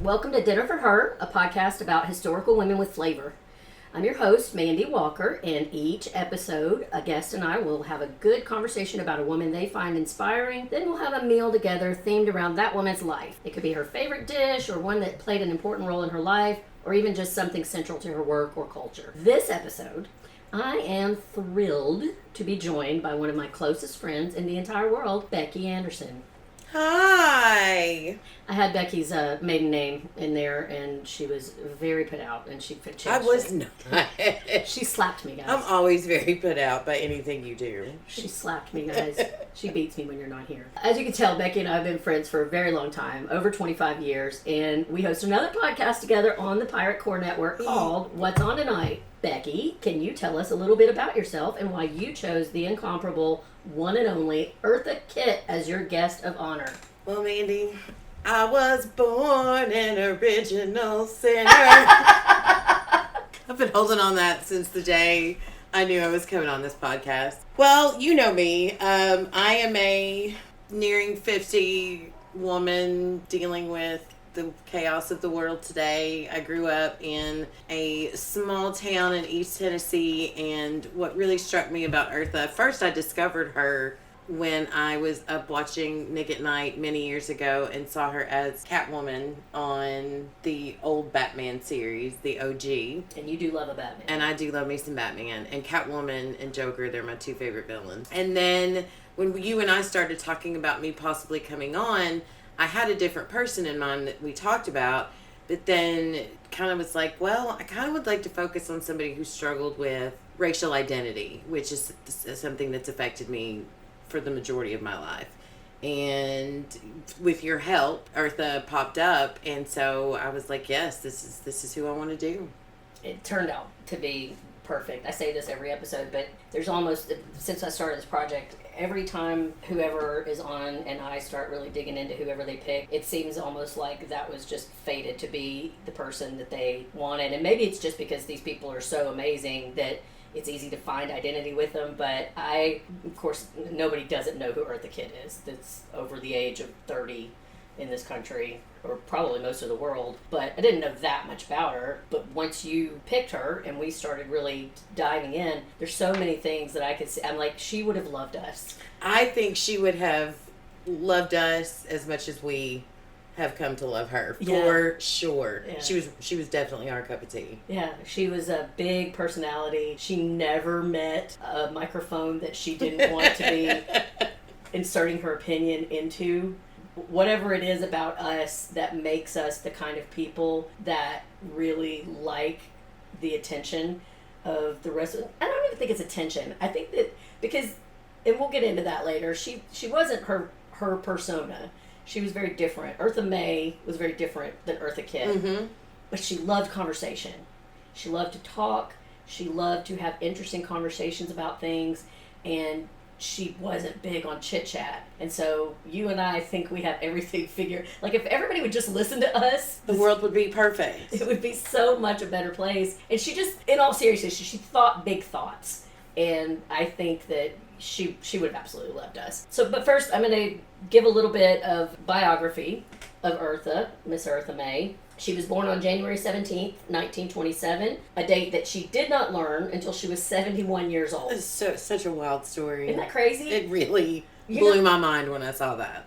Welcome to Dinner for Her, a podcast about historical women with flavor. I'm your host, Mandy Walker, and each episode, a guest and I will have a good conversation about a woman they find inspiring. Then we'll have a meal together themed around that woman's life. It could be her favorite dish, or one that played an important role in her life, or even just something central to her work or culture. This episode, I am thrilled to be joined by one of my closest friends in the entire world, Becky Anderson. Hi. I had Becky's maiden name in there, and she was very put out, and she changed I was it. not. She slapped me, guys. I'm always very put out by anything you do. She slapped me, guys. She beats me when you're not here. As you can tell, Becky and I have been friends for a very long time, over 25 years, and we host another podcast together on the Pirate Core Network called What's On Tonight? Becky, can you tell us a little bit about yourself and why you chose the incomparable, one and only Eartha Kitt as your guest of honor? Well, Mandy, I was born an original sinner. I've been holding on that since the day I knew I was coming on this podcast. Well, you know me. I am a nearing 50 woman dealing with the chaos of the world today. I grew up in a small town in East Tennessee, and what really struck me about Eartha, first I discovered her when I was up watching Nick at Night many years ago and saw her as Catwoman on the old Batman series, the OG. And you do love a Batman. And I do love me some Batman. And Catwoman and Joker, they're my two favorite villains. And then when you and I started talking about me possibly coming on, I had a different person in mind that we talked about, but then kind of was like, well, I kind of would like to focus on somebody who struggled with racial identity, which is something that's affected me for the majority of my life. And with your help, Eartha popped up, and so I was like, yes, this is who I want to do. It turned out to be perfect. I say this every episode, but there's almost, since I started this project, every time whoever is on and I start really digging into whoever they pick, it seems almost like that was just fated to be the person that they wanted. And maybe it's just because these people are so amazing that it's easy to find identity with them. But of course, nobody doesn't know who Eartha Kitt is that's over the age of 30 in this country, or probably most of the world, but I didn't know that much about her. But once you picked her and we started really diving in, there's so many things that I could see. I'm like, she would have loved us. I think she would have loved us as much as we have come to love her, for sure. Yeah. She was definitely our cup of tea. Yeah, she was a big personality. She never met a microphone that she didn't want to be inserting her opinion into. Whatever it is about us that makes us the kind of people that really like the attention of the rest of them. I don't even think it's attention. I think that because, and we'll get into that later, she wasn't her persona. She was very different. Eartha May was very different than Eartha Kitt. Mm-hmm. But she loved conversation. She loved to talk. She loved to have interesting conversations about things. And she wasn't big on chit-chat. And so you and I think we have everything figured. Like, if everybody would just listen to us, the world would be perfect. It would be so much a better place. And she just, in all seriousness, she thought big thoughts. And I think that she would have absolutely loved us. So, but first, I'm going to give a little bit of biography of Eartha, Miss Eartha May. She was born on January 17th, 1927, a date that she did not learn until she was 71 years old. It's such a wild story. Isn't that crazy? It really blew my mind when I saw that.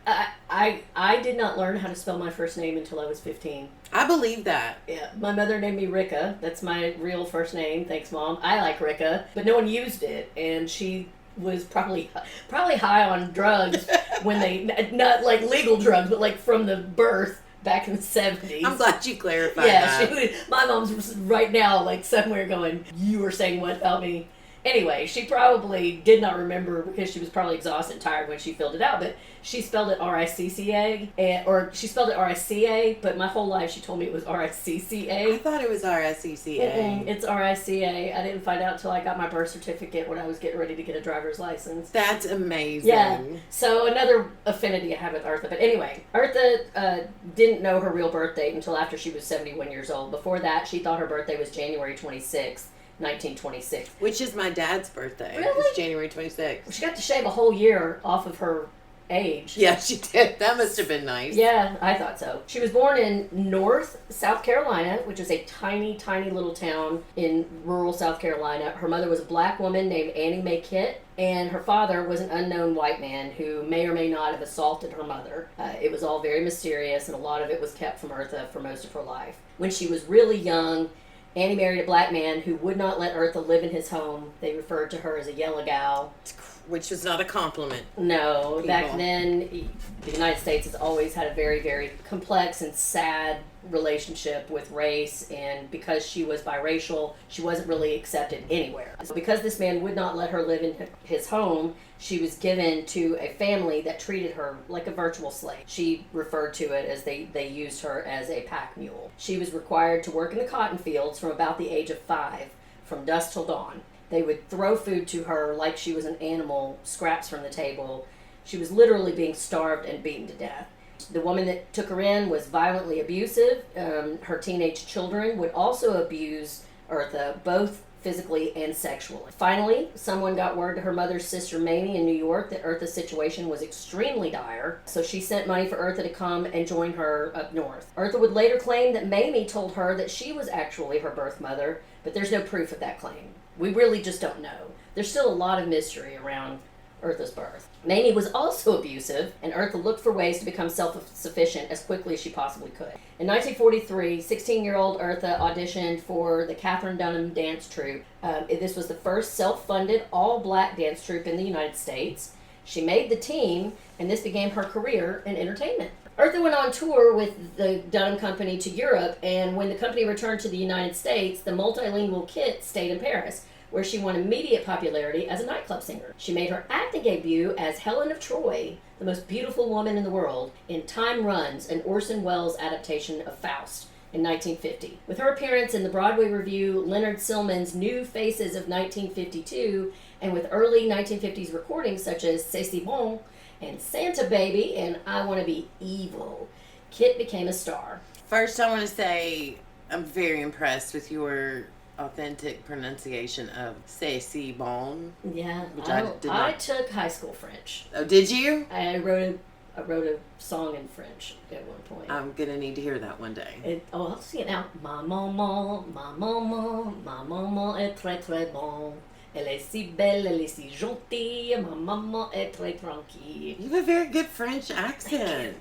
I did not learn how to spell my first name until I was 15. I believe that. Yeah. My mother named me Ricka. That's my real first name. Thanks, Mom. I like Ricka, but no one used it, and she was probably high on drugs when they, not like legal drugs, but like from the birth back in the 70s. I'm glad you clarified that. Yeah, my mom's right now like somewhere going, you were saying what about me? Anyway, she probably did not remember because she was probably exhausted and tired when she filled it out, but she spelled it R-I-C-C-A, or she spelled it R-I-C-A, but my whole life she told me it was R-I-C-C-A. I thought it was R-I-C-C-A. It's R-I-C-A. I didn't find out until I got my birth certificate when I was getting ready to get a driver's license. That's amazing. Yeah. So another affinity I have with Eartha. But anyway, Eartha didn't know her real birth date until after she was 71 years old. Before that, she thought her birthday was January 26th. 1926. Which is my dad's birthday. Really? It's January 26th. She got to shave a whole year off of her age. Yeah, she did. That must have been nice. Yeah, I thought so. She was born in North South Carolina, which is a tiny, tiny little town in rural South Carolina. Her mother was a black woman named Eartha Kitt, and her father was an unknown white man who may or may not have assaulted her mother. It was all very mysterious, and a lot of it was kept from Eartha for most of her life. When she was really young, Annie married a black man who would not let Eartha live in his home. They referred to her as a yellow gal. Which was not a compliment. No. People. Back then, the United States has always had a very, very complex and sad relationship with race, and because she was biracial, she wasn't really accepted anywhere. So because this man would not let her live in his home, she was given to a family that treated her like a virtual slave. She referred to it as they used her as a pack mule. She was required to work in the cotton fields from about the age of 5, from dusk till dawn. They would throw food to her like she was an animal, scraps from the table. She was literally being starved and beaten to death. The woman that took her in was violently abusive. Her teenage children would also abuse Eartha, both physically and sexually. Finally, someone got word to her mother's sister Mamie in New York that Eartha's situation was extremely dire, so she sent money for Eartha to come and join her up north. Eartha would later claim that Mamie told her that she was actually her birth mother, but there's no proof of that claim. We really just don't know. There's still a lot of mystery around Eartha's birth. Mamie was also abusive, and Eartha looked for ways to become self-sufficient as quickly as she possibly could. In 1943, 16-year-old Eartha auditioned for the Katherine Dunham dance troupe. This was the first self-funded, all-black dance troupe in the United States. She made the team, and this began her career in entertainment. Eartha went on tour with the Dunham Company to Europe, and when the company returned to the United States, the multilingual Kitt stayed in Paris, where she won immediate popularity as a nightclub singer. She made her acting debut as Helen of Troy, the most beautiful woman in the world, in Time Runs, an Orson Welles adaptation of Faust, in 1950. With her appearance in the Broadway review Leonard Sillman's New Faces of 1952, and with early 1950s recordings such as C'est si bon and Santa Baby and I Want to Be Evil, Kitt became a star. First, I want to say I'm very impressed with your authentic pronunciation of C'est si bon. Yeah, which I took high school French. Oh, did you? I wrote a song in French at one point. I'm gonna need to hear that one day. I'll sing it now. Ma maman est très très bon. Elle est si belle, elle est si gentille. Ma maman est très tranquille. You have a very good French accent.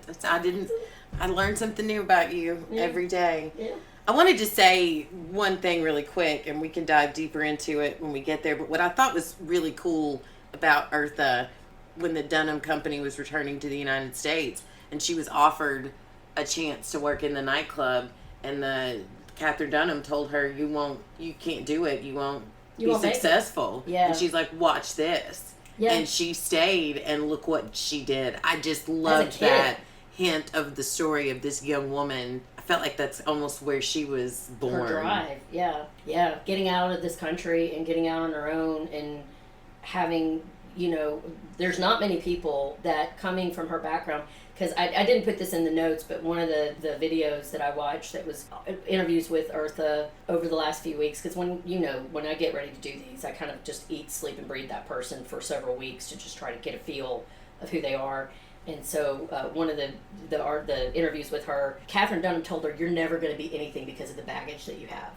I learned something new about you every day. Yeah. I wanted to say one thing really quick, and we can dive deeper into it when we get there. But what I thought was really cool about Eartha, when the Dunham Company was returning to the United States, and she was offered a chance to work in the nightclub, and the Catherine Dunham told her, you can't do it. You won't be successful. Yeah. And she's like, watch this. Yeah. And she stayed, and look what she did. I just loved that hint of the story of this young woman. I felt like that's almost where she was born. Her drive, yeah. Getting out of this country and getting out on her own and having, there's not many people that coming from her background, because I didn't put this in the notes, but one of the videos that I watched that was interviews with Eartha over the last few weeks, because when I get ready to do these, I kind of just eat, sleep, and breathe that person for several weeks to just try to get a feel of who they are. And so one of the interviews with her, Catherine Dunham told her, you're never going to be anything because of the baggage that you have.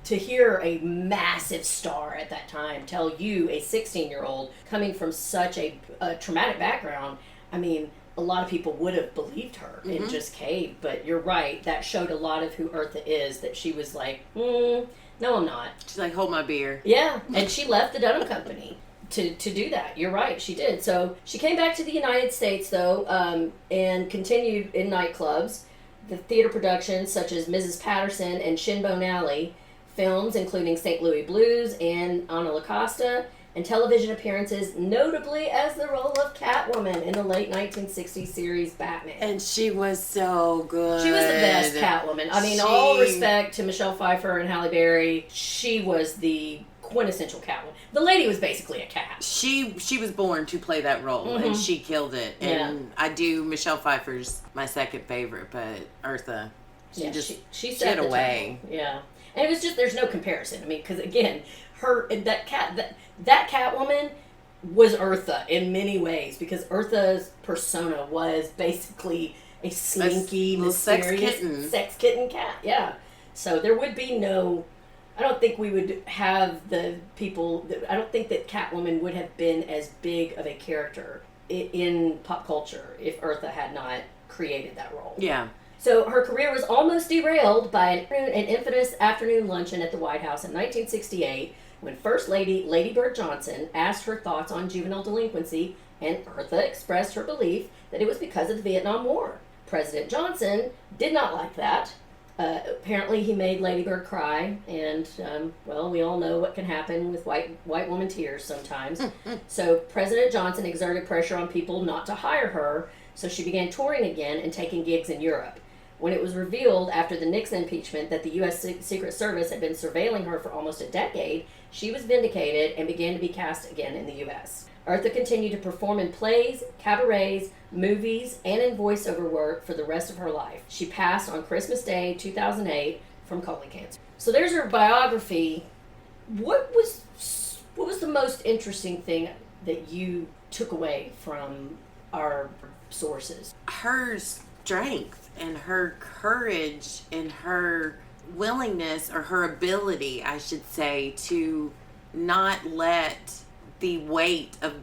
To hear a massive star at that time tell you, a 16-year-old, coming from such a traumatic background, I mean, a lot of people would have believed her and just caved. But you're right, that showed a lot of who Eartha is, that she was like, no, I'm not. She's like, hold my beer. Yeah, and she left the Dunham Company to do that. You're right, she did. So she came back to the United States, though, and continued in nightclubs. The theater productions, such as Mrs. Patterson and Shinbone Alley, films including St. Louis Blues and Anna LaCosta, and television appearances, notably as the role of Catwoman in the late 1960s series Batman. And she was so good. She was the best Catwoman. I mean, all respect to Michelle Pfeiffer and Halle Berry. She was the quintessential Catwoman. The lady was basically a cat. She was born to play that role, and she killed it. And I do, Michelle Pfeiffer's my second favorite, but Eartha, she set away. Yeah. And it was just, there's no comparison. I mean, because again, that Catwoman, was Eartha in many ways, because Eartha's persona was basically a slinky, mysterious sex kitten cat. Yeah. So there would be no... I don't think we would have the people... I don't think that Catwoman would have been as big of a character in pop culture if Eartha had not created that role. Yeah. So her career was almost derailed by an infamous afternoon luncheon at the White House in 1968 when First Lady Bird Johnson asked her thoughts on juvenile delinquency, and Eartha expressed her belief that it was because of the Vietnam War. President Johnson did not like that. Apparently he made Lady Bird cry, and, well, we all know what can happen with white woman tears sometimes. So President Johnson exerted pressure on people not to hire her, so she began touring again and taking gigs in Europe. When it was revealed after the Nixon impeachment that the U.S. Secret Service had been surveilling her for almost a decade, she was vindicated and began to be cast again in the U.S. Eartha continued to perform in plays, cabarets, movies, and in voiceover work for the rest of her life. She passed on Christmas Day 2008 from colon cancer. So there's her biography. What was the most interesting thing that you took away from our sources? Her strength and her courage and her willingness, or her ability, I should say, to not let the weight of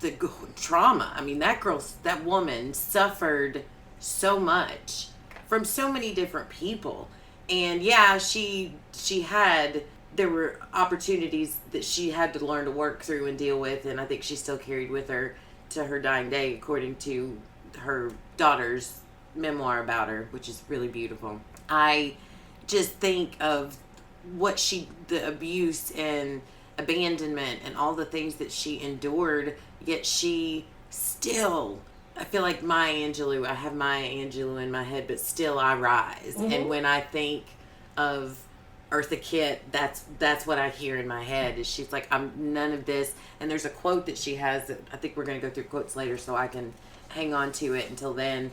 the trauma. I mean, that woman suffered so much from so many different people. And yeah, there were opportunities that she had to learn to work through and deal with, and I think she still carried with her to her dying day, according to her daughter's memoir about her, which is really beautiful. I just think of the abuse and abandonment and all the things that she endured, yet she still, I feel like I have Maya Angelou in my head, but still I rise. Mm-hmm. And when I think of Eartha Kitt, that's what I hear in my head, is she's like, I'm none of this. And there's a quote that she has that I think we're going to go through quotes later so I can hang on to it until then.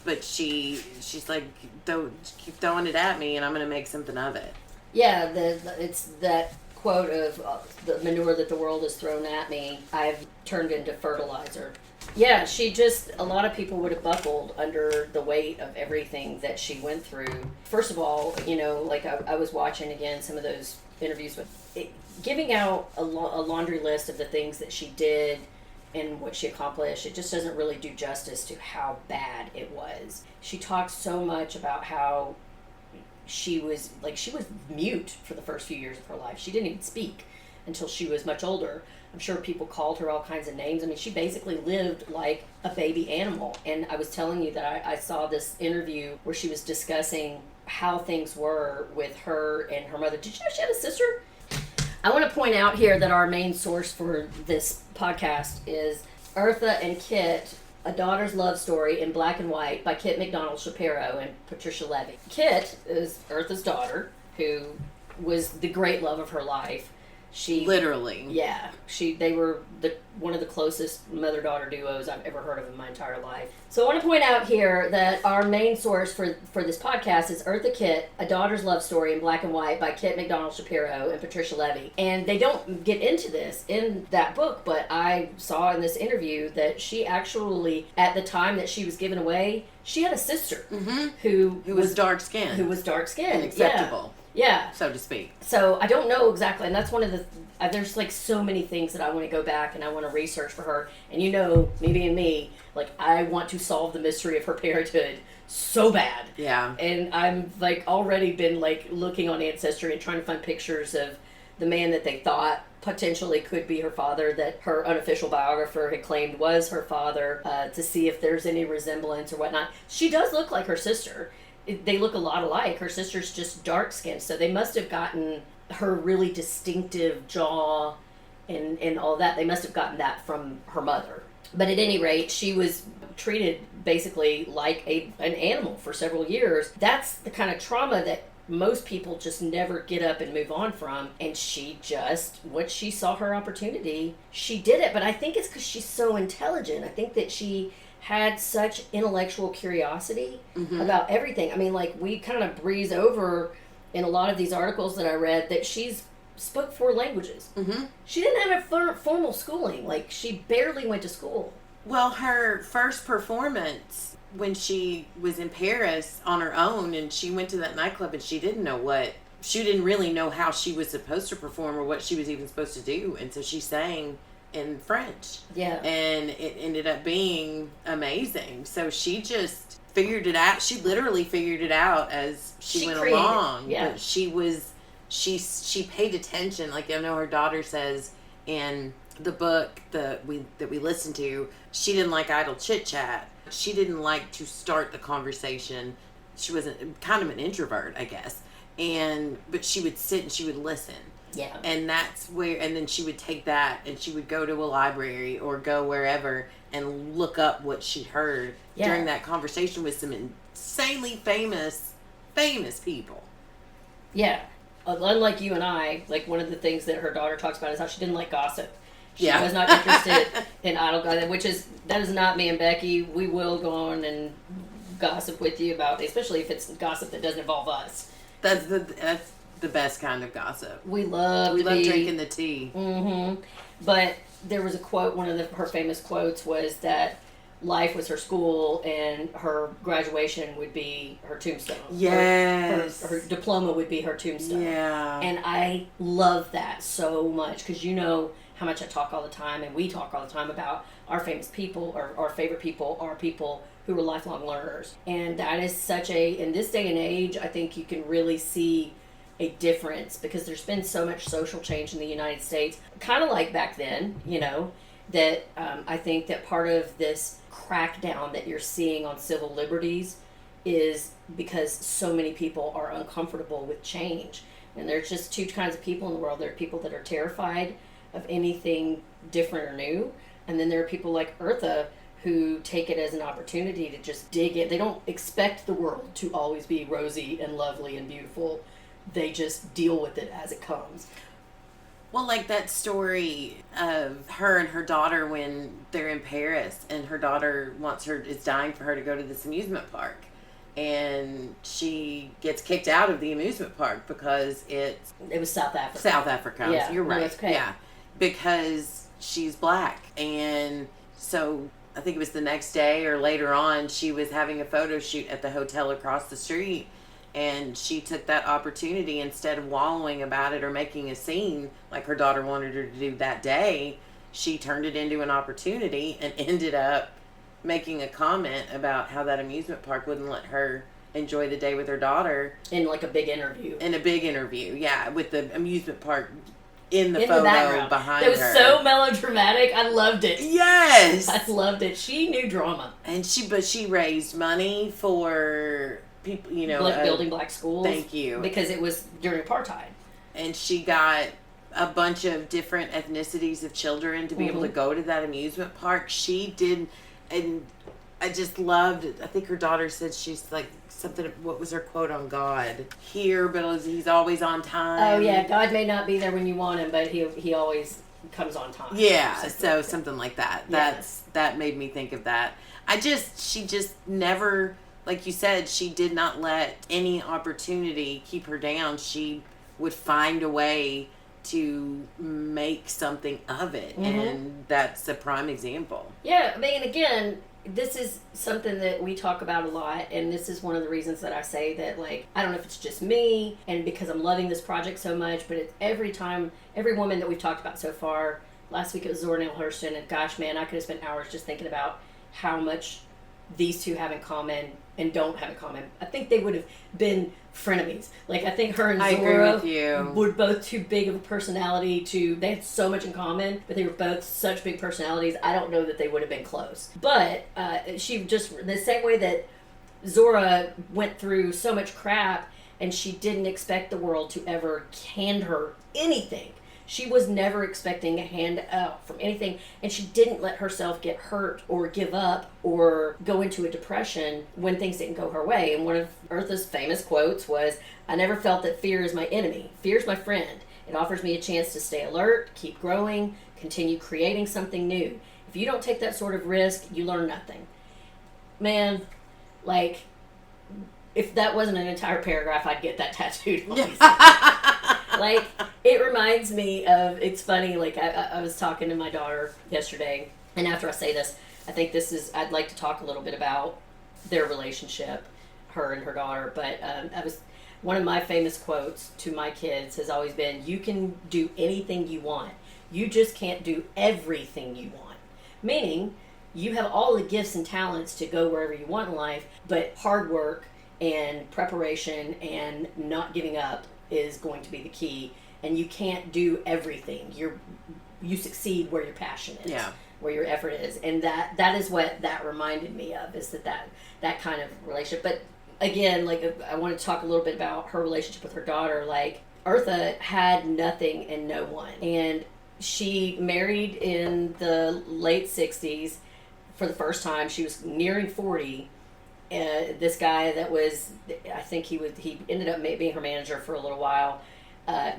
But she's like, keep throwing it at me and I'm going to make something of it. Yeah, it's that quote of the manure that the world has thrown at me, I've turned into fertilizer. Yeah, a lot of people would have buckled under the weight of everything that she went through. First of all, like I was watching again some of those interviews giving out a laundry list of the things that she did and what she accomplished. It just doesn't really do justice to how bad it was. She talks so much about how she was mute for the first few years of her life. She didn't even speak until she was much older. I'm sure people called her all kinds of names. I mean, she basically lived like a baby animal. And I was telling you that I saw this interview where she was discussing how things were with her and her mother. Did you know she had a sister? I want to point out here that our main source for this podcast is Eartha and Kitt, A Daughter's Love Story in Black and White by Kit McDonald Shapiro and Patricia Leavy. Kit is Eartha's daughter, who was the great love of her life. Literally. Yeah. They were one of the closest mother-daughter duos I've ever heard of in my entire life. So I want to point out here that our main source for this podcast is Eartha Kitt, A Daughter's Love Story in Black and White by Kit McDonald Shapiro and Patricia Leavy. And they don't get into this in that book, but I saw in this interview that she actually, at the time that she was given away, she had a sister who was dark-skinned. Who was dark-skinned. Acceptable. Yeah. So to speak. So I don't know exactly, and that's one of the... there's like so many things that I want to go back and I want to research for her. And me being me, like I want to solve the mystery of her parenthood so bad. Yeah. And I'm like already been like looking on Ancestry and trying to find pictures of the man that they thought potentially could be her father, that her unofficial biographer had claimed was her father, to see if there's any resemblance or whatnot. She does look like her sister. They look a lot alike. Her sister's just dark skinned, so they must have gotten her really distinctive jaw and all that. They must have gotten that from her mother. But at any rate, she was treated basically like an animal for several years. That's the kind of trauma that most people just never get up and move on from. And she just, once she saw her opportunity, she did it. But I think it's because she's so intelligent. I think that she had such intellectual curiosity about everything. I mean, like, we kind of breeze over in a lot of these articles that I read that she's spoke 4 languages. Mm-hmm. She didn't have a formal schooling. Like, she barely went to school. Well, her first performance when she was in Paris on her own, and she went to that nightclub, and she didn't really know how she was supposed to perform or what she was even supposed to do. And so she sang in French. Yeah. And it ended up being amazing. So she just figured it out. She literally figured it out as she went along. Yeah. But she paid attention. Like, I know her daughter says in the book that we listened to, she didn't like idle chit chat. She didn't like to start the conversation. She was kind of an introvert, I guess. But she would sit and she would listen. Yeah. And that's where, and then she would take that and she would go to a library or go wherever and look up what she heard during that conversation with some insanely famous people. Yeah. Unlike you and I, like, one of the things that her daughter talks about is how she didn't like gossip. She was not interested in idle gossip, that is not me and Becky. We will go on and gossip with you about, especially if it's gossip that doesn't involve us. That's the best kind of gossip. We love drinking the tea. Mm-hmm. But there was a quote, one of her famous quotes was that life was her school and her graduation would be her tombstone. Yes. Her diploma would be her tombstone. Yeah. And I love that so much because you know how much I talk all the time, and we talk all the time about our famous people, or our favorite people, are people who were lifelong learners. And that is such in this day and age, I think you can really see a difference because there's been so much social change in the United States, kind of like back then, you know, that I think that part of this crackdown that you're seeing on civil liberties is because so many people are uncomfortable with change. And there's just 2 kinds of people in the world. There are people that are terrified of anything different or new, and then there are people like Eartha who take it as an opportunity to just dig in. They don't expect the world to always be rosy and lovely and beautiful. They just deal with it as it comes. Well, like that story of her and her daughter when they're in Paris, and her daughter is dying for her to go to this amusement park, and she gets kicked out of the amusement park because it was South Africa. South Africa. Yeah, you're right. No, that's okay. Yeah, because she's black, and so I think it was the next day or later on, she was having a photo shoot at the hotel across the street. And she took that opportunity, instead of wallowing about it or making a scene like her daughter wanted her to do that day, she turned it into an opportunity and ended up making a comment about how that amusement park wouldn't let her enjoy the day with her daughter. In like a big interview. Yeah, with the amusement park in the photo behind her. It was so melodramatic. I loved it. Yes! I loved it. She knew drama. And she raised money for people, you know, building black schools. Thank you. Because it was during apartheid. And she got a bunch of different ethnicities of children to be able to go to that amusement park. She did, and I just loved it. I think her daughter said she's like something, what was her quote on God? Here, but he's always on time. Oh yeah, God may not be there when you want him, but he always comes on time. Yeah, something like that. That made me think of that. She just never, like you said, she did not let any opportunity keep her down. She would find a way to make something of it. And that's a prime example. Yeah, I mean, again, this is something that we talk about a lot, and this is one of the reasons that I say that, like, I don't know if it's just me and because I'm loving this project so much, but it's every woman that we've talked about so far. Last week it was Zora Neale Hurston, and gosh, man, I could have spent hours just thinking about how much these two have in common and don't have in common. I think they would have been frenemies. Like, I think her and Zora were both too big of a personality they had so much in common, but they were both such big personalities. I don't know that they would have been close. But she just, the same way that Zora went through so much crap and she didn't expect the world to ever hand her anything. She was never expecting a handout from anything, and she didn't let herself get hurt or give up or go into a depression when things didn't go her way. And one of Eartha's famous quotes was, "I never felt that fear is my enemy. Fear is my friend. It offers me a chance to stay alert, keep growing, continue creating something new. If you don't take that sort of risk, you learn nothing." Man, like, if that wasn't an entire paragraph, I'd get that tattooed on me. Like, it reminds me of, it's funny, like, I was talking to my daughter yesterday, and after I say this, I think I'd like to talk a little bit about their relationship, her and her daughter, but one of my famous quotes to my kids has always been, you can do anything you want. You just can't do everything you want. Meaning, you have all the gifts and talents to go wherever you want in life, but hard work and preparation and not giving up is going to be the key. And you can't do everything. You succeed where your passion is, where your effort is. And that is what that reminded me of, is that kind of relationship. But again, like, I want to talk a little bit about her relationship with her daughter. Like, Eartha had nothing and no one. And she married in the late 60s for the first time. She was nearing 40. This guy that was, I think he ended up being her manager for a little while.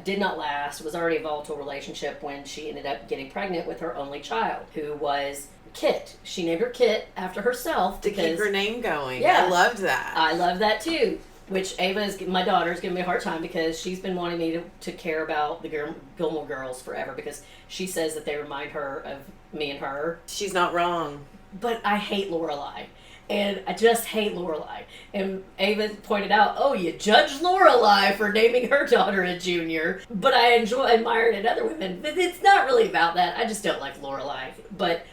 Did not last, was already a volatile relationship when she ended up getting pregnant with her only child, who was Kit. She named her Kit after herself. To keep her name going. Yeah. I loved that. I love that too. Which my daughter, is giving me a hard time because she's been wanting me to care about the Gilmore Girls forever, because she says that they remind her of me and her. She's not wrong. But I hate Lorelai. And I just hate Lorelai. And Ava pointed out, oh, you judge Lorelai for naming her daughter a junior. But I admire it in other women. But it's not really about that. I just don't like Lorelai. But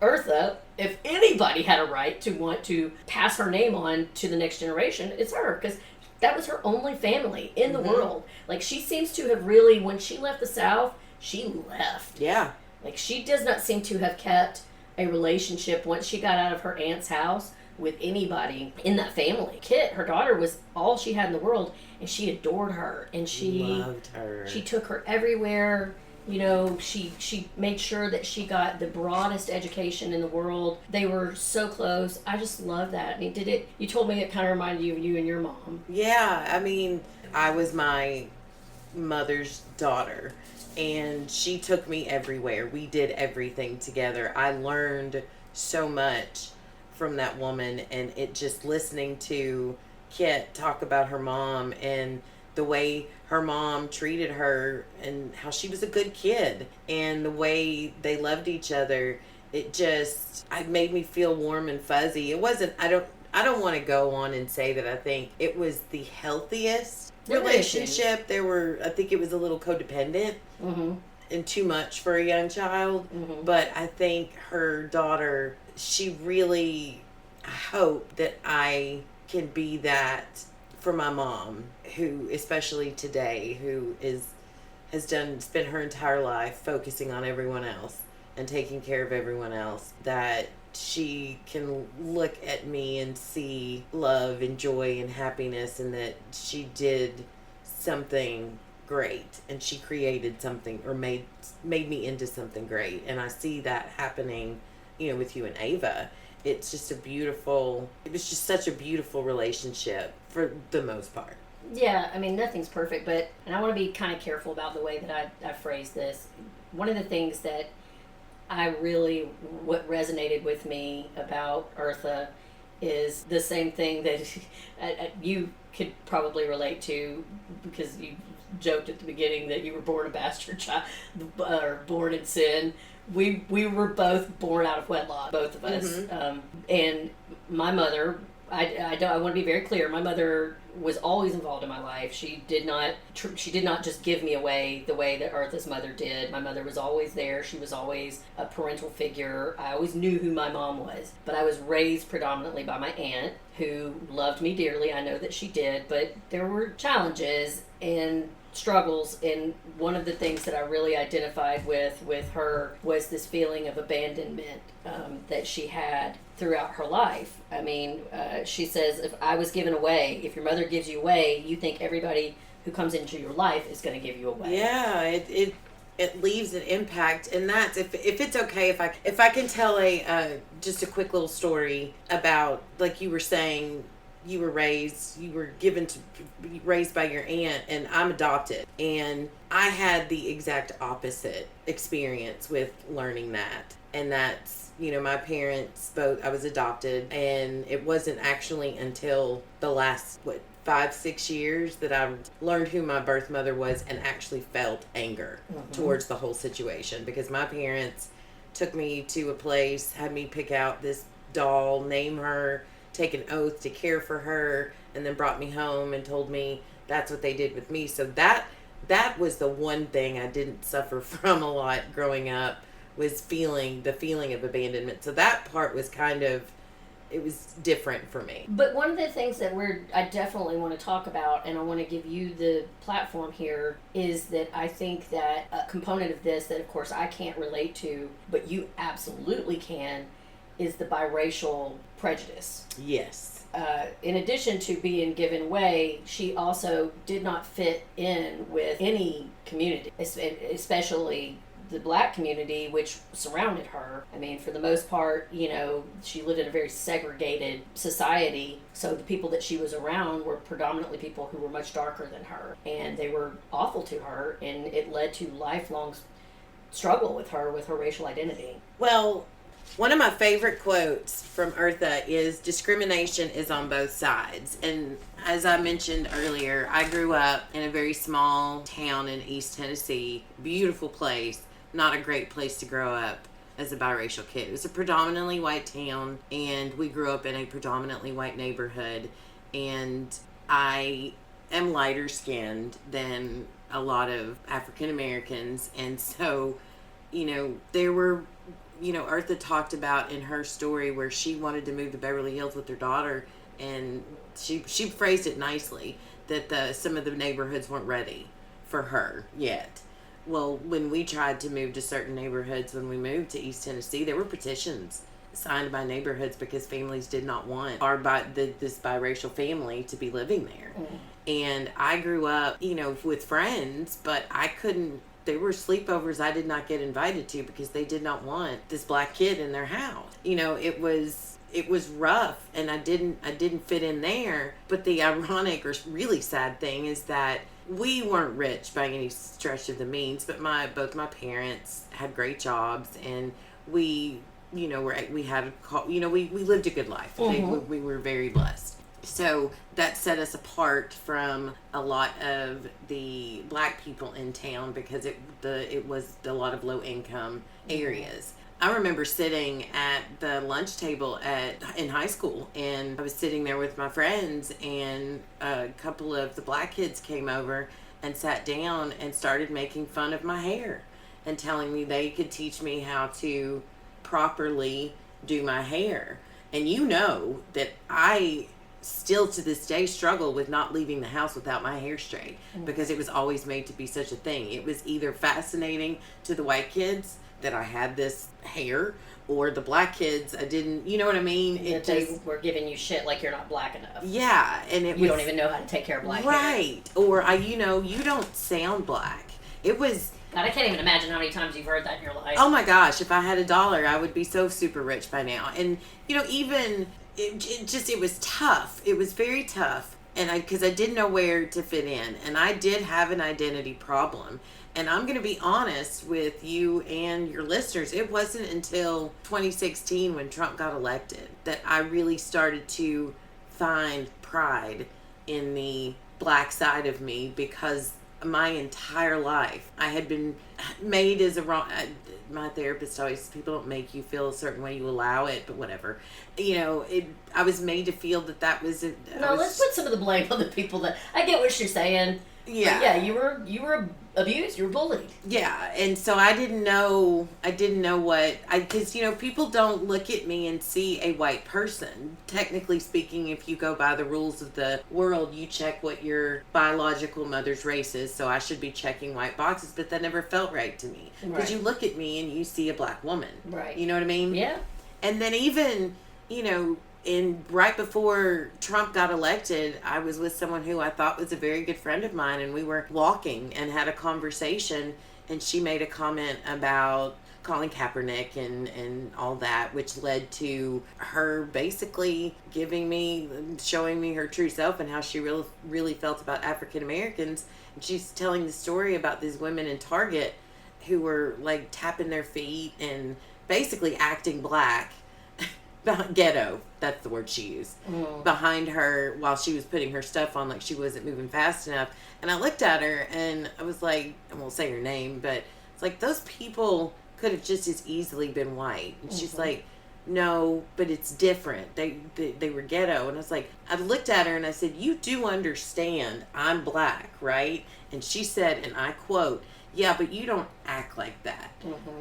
Eartha, if anybody had a right to want to pass her name on to the next generation, it's her. Because that was her only family in the world. Like, she seems to have really, when she left the South, she left. Yeah. Like, she does not seem to have kept a relationship once she got out of her aunt's house with anybody in that family. Kit, her daughter, was all she had in the world, and she adored her, and she loved her. She took her everywhere. You know, she made sure that she got the broadest education in the world. They were so close. I just love that. I mean, you told me it kind of reminded you of you and your mom. Yeah, I mean, I was my mother's daughter, and she took me everywhere. We did everything together. I learned so much from that woman, and it just listening to Kit talk about her mom and the way her mom treated her and how she was a good kid and the way they loved each other, it made me feel warm and fuzzy. It wasn't, I don't want to go on and say that I think it was the healthiest relationship. I think it was a little codependent and too much for a young child. But I think her daughter, she really, I hope that I can be that for my mom, who, especially today, who has spent her entire life focusing on everyone else and taking care of everyone else, that she can look at me and see love and joy and happiness, and that she did something great and she created something, or made me into something great. And I see that happening, with you and Ava. It was just such a beautiful relationship for the most part. Yeah, I mean, nothing's perfect, and I want to be kind of careful about the way that I phrase this. One of the things that what resonated with me about Eartha is the same thing that you could probably relate to, because you joked at the beginning that you were born a bastard child, or born in sin. We were both born out of wedlock, both of us. And my mother, I want to be very clear, my mother was always involved in my life. She did not just give me away the way that Eartha's mother did. My mother was always there. She was always a parental figure. I always knew who my mom was. But I was raised predominantly by my aunt, who loved me dearly. I know that she did, but there were challenges and struggles, and one of the things that I really identified with her was this feeling of abandonment that she had throughout her life. I mean, she says, if I was given away, if your mother gives you away, you think everybody who comes into your life is going to give you away. Yeah, it leaves an impact, and that's if it's okay if I can tell just a quick little story about, like you were saying, you were raised by your aunt, and I'm adopted, and I had the exact opposite experience with learning that. And that's, my parents both, I was adopted, and it wasn't actually until the last 5 5-6 years that I learned who my birth mother was and actually felt anger towards the whole situation, because my parents took me to a place, had me pick out this doll, name her, take an oath to care for her, and then brought me home and told me that's what they did with me. So that was the one thing I didn't suffer from a lot growing up, was the feeling of abandonment. So that part was it was different for me. But one of the things that I definitely want to talk about, and I want to give you the platform here, is that I think that a component of this that, of course, I can't relate to, but you absolutely can, is the biracial prejudice. Yes. In addition to being given way, she also did not fit in with any community, especially the black community which surrounded her. I mean, for the most part, she lived in a very segregated society, so the people that she was around were predominantly people who were much darker than her, and they were awful to her, and it led to lifelong struggle with her racial identity. Well, one of my favorite quotes from Eartha is, discrimination is on both sides. And as I mentioned earlier, I grew up in a very small town in East Tennessee, beautiful place. Not a great place to grow up as a biracial kid. It was a predominantly white town, and we grew up in a predominantly white neighborhood, and I am lighter skinned than a lot of African Americans, and so, there were, Eartha talked about in her story where she wanted to move to Beverly Hills with her daughter, and she phrased it nicely, that some of the neighborhoods weren't ready for her yet. Well, when we tried to move to certain neighborhoods, when we moved to East Tennessee, there were petitions signed by neighborhoods because families did not want this biracial family to be living there. And I grew up, with friends, but I couldn't. There were sleepovers I did not get invited to because they did not want this black kid in their house. It was rough, and I didn't fit in there. But the ironic or really sad thing is that we weren't rich by any stretch of the means, but both my parents had great jobs, and we lived a good life. We were very blessed. So that set us apart from a lot of the black people in town because it was a lot of low income areas. I remember sitting at the lunch table in high school, and I was sitting there with my friends, and a couple of the black kids came over and sat down and started making fun of my hair and telling me they could teach me how to properly do my hair. And that I still to this day struggle with not leaving the house without my hair straight because it was always made to be such a thing. It was either fascinating to the white kids that I had this hair, or the black kids I didn't, you know what I mean? They were giving you shit like you're not black enough. Yeah, and you don't even know how to take care of black hair. Right. Or you don't sound black. It was God, I can't even imagine how many times you've heard that in your life. Oh my gosh, if I had $1, I would be so super rich by now. And even it was tough. It was very tough. And because I didn't know where to fit in, and I did have an identity problem. And I'm going to be honest with you and your listeners, it wasn't until 2016 when Trump got elected that I really started to find pride in the black side of me, because my entire life I had been made as a wrong. My therapist always, people don't make you feel a certain way, you allow it, but whatever. I was made to feel that was it. Let's put some of the blame on the people that, I get what you're saying. Yeah. Yeah, you were abused, you were bullied. Yeah, and so I didn't know because people don't look at me and see a white person. Technically speaking, if you go by the rules of the world, you check what your biological mother's race is, so I should be checking white boxes, but that never felt right to me. Because you look at me and you see a black woman. Right. You know what I mean? Yeah. And then even, right before Trump got elected, I was with someone who I thought was a very good friend of mine, and we were walking and had a conversation, and she made a comment about Colin Kaepernick and all that, which led to her basically showing me her true self and how she really felt about African Americans. And she's telling the story about these women in Target who were like tapping their feet and basically acting black ghetto, that's the word she used, behind her while she was putting her stuff on, like she wasn't moving fast enough. And I looked at her and I was like, I won't say her name, but it's like, those people could have just as easily been white. And she's like, no, but it's different. They were ghetto. And I was like, I looked at her and I said, you do understand I'm black, right? And she said, and I quote, yeah, but you don't act like that.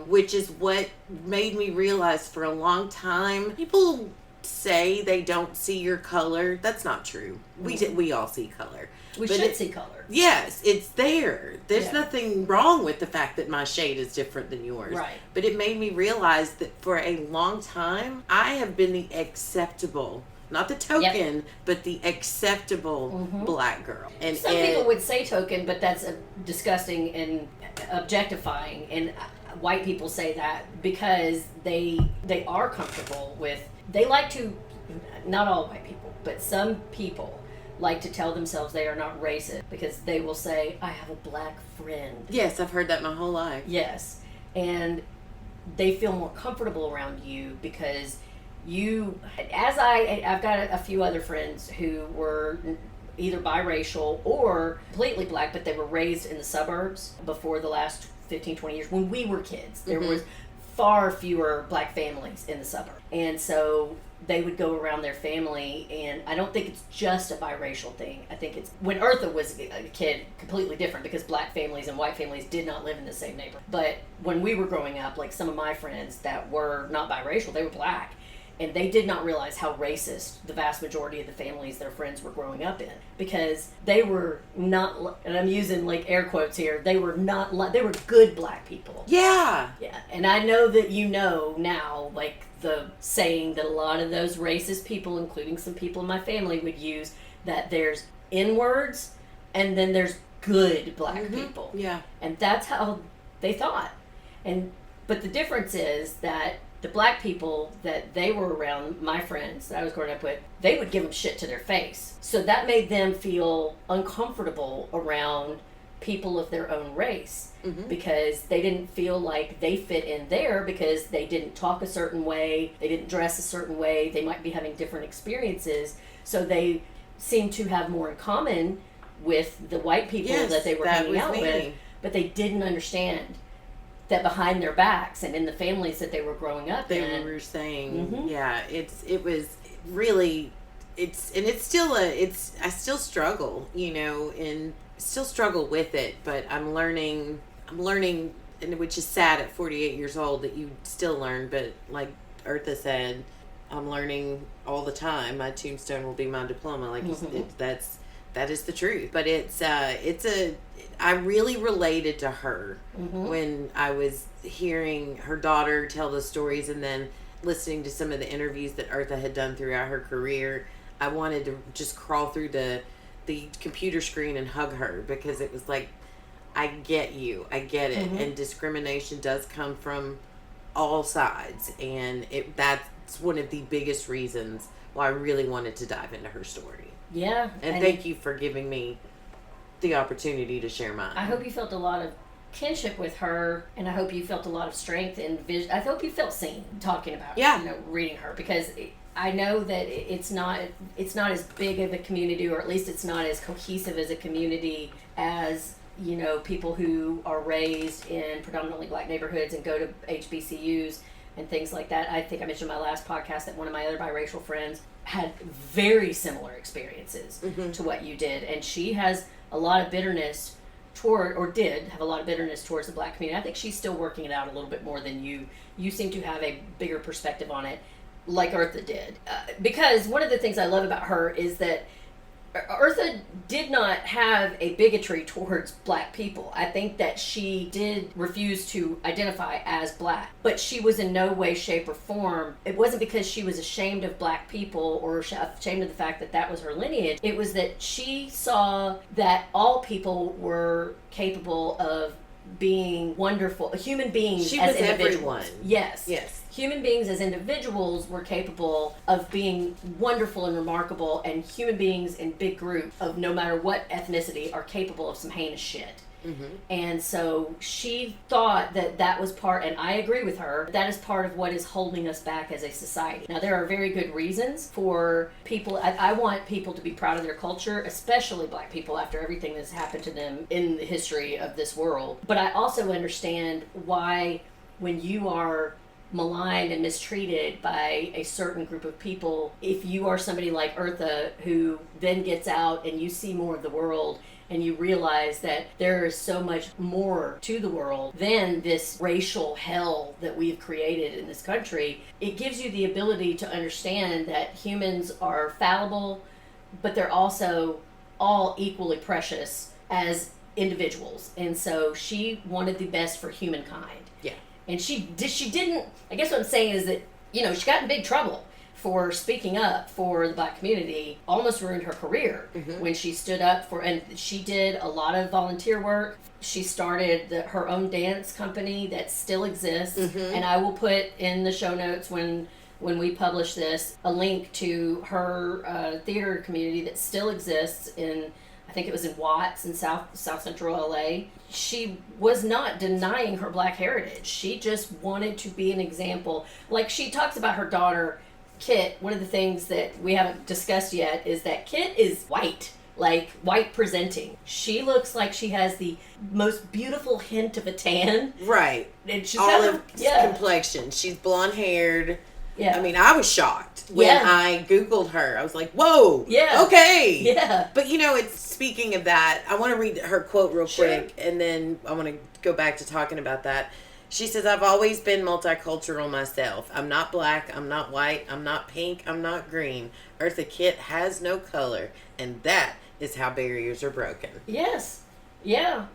Which is what made me realize for a long time, people say they don't see your color. That's not true. We all see color. We should see color. Yes, it's there. There's nothing wrong with the fact that my shade is different than yours. Right. But it made me realize that for a long time, I have been the acceptable, not the token, but the acceptable black girl. And some people would say token, but that's disgusting and objectifying. And white people say that because they are comfortable with, they like to, not all white people, but some people like to tell themselves they are not racist because they will say, I have a black friend. Yes, I've heard that my whole life. Yes. And they feel more comfortable around you because you, I've got a few other friends who were either biracial or completely black, but they were raised in the suburbs before the last 15, 20 years. When we were kids, there was far fewer black families in the suburbs. And so they would go around their family, and I don't think it's just a biracial thing. I think it's, when Eartha was a kid, completely different because black families and white families did not live in the same neighborhood. But when we were growing up, like some of my friends that were not biracial, they were black, and they did not realize how racist the vast majority of the families their friends were growing up in, because they were not, and I'm using like air quotes here, they were not, they were good black people. Yeah. Yeah. And I know that you know now, like the saying that a lot of those racist people, including some people in my family, would use, that there's N-words and then there's good black people. Yeah. And that's how they thought. But the difference is that the black people that they were around, my friends that I was growing up with, they would give them shit to their face. So that made them feel uncomfortable around people of their own race because they didn't feel like they fit in there because they didn't talk a certain way, they didn't dress a certain way, they might be having different experiences. So they seemed to have more in common with the white people that they were hanging out with, but they didn't understand that behind their backs and in the families that they were growing up in. They were saying, it was really, I still struggle, and still struggle with it, but I'm learning, and which is sad at 48 years old that you still learn, but like Eartha said, I'm learning all the time. My tombstone will be my diploma. Like that is the truth. But I really related to her when I was hearing her daughter tell the stories and then listening to some of the interviews that Eartha had done throughout her career. I wanted to just crawl through the computer screen and hug her because it was like, I get you. I get it. And discrimination does come from all sides. And that's one of the biggest reasons why I really wanted to dive into her story. Yeah. And thank you for giving me the opportunity to share mine. I hope you felt a lot of kinship with her, and I hope you felt a lot of strength and vision. I hope you felt seen talking about reading her, because I know that it's not as big of a community, or at least it's not as cohesive as a community as people who are raised in predominantly black neighborhoods and go to HBCUs and things like that. I think I mentioned in my last podcast that one of my other biracial friends had very similar experiences to what you did, and she has a lot of bitterness did have a lot of bitterness towards the black community. I think she's still working it out a little bit more than you. You seem to have a bigger perspective on it, like Eartha did. Because one of the things I love about her is that Eartha did not have a bigotry towards black people. I think that she did refuse to identify as black, but she was in no way, shape, or form. It wasn't because she was ashamed of black people or ashamed of the fact that that was her lineage. It was that she saw that all people were capable of being wonderful, human beings as individuals. Everyone. Yes. Human beings as individuals were capable of being wonderful and remarkable, and human beings in big groups of no matter what ethnicity are capable of some heinous shit. Mm-hmm. And so she thought that was part, and I agree with her, that is part of what is holding us back as a society. Now, there are very good reasons for people. I want people to be proud of their culture, especially black people, after everything that's happened to them in the history of this world. But I also understand why, when you are maligned and mistreated by a certain group of people, if you are somebody like Eartha, who then gets out and you see more of the world and you realize that there is so much more to the world than this racial hell that we've created in this country, it gives you the ability to understand that humans are fallible, but they're also all equally precious as individuals. And so she wanted the best for humankind. Yeah. And she didn't, I guess what I'm saying is that, she got in big trouble for speaking up for the black community, almost ruined her career when she stood up for, and she did a lot of volunteer work. She started her own dance company that still exists, and I will put in the show notes when we publish this a link to her theater community that still exists in, I think it was in Watts in South Central LA. She was not denying her black heritage. She just wanted to be an example. Like, she talks about her daughter Kit. One of the things that we haven't discussed yet is that Kit is white, like white presenting. She looks like she has the most beautiful hint of a tan. Right. And she's olive complexion. She's blonde haired. Yeah. I mean, I was shocked when I Googled her. I was like, whoa. Yeah. Okay. Yeah. But it's speaking of that, I want to read her quote real quick, and then I want to go back to talking about that. She says, I've always been multicultural myself. I'm not black, I'm not white, I'm not pink, I'm not green. Eartha Kitt has no color, and that is how barriers are broken. Yes. Yeah.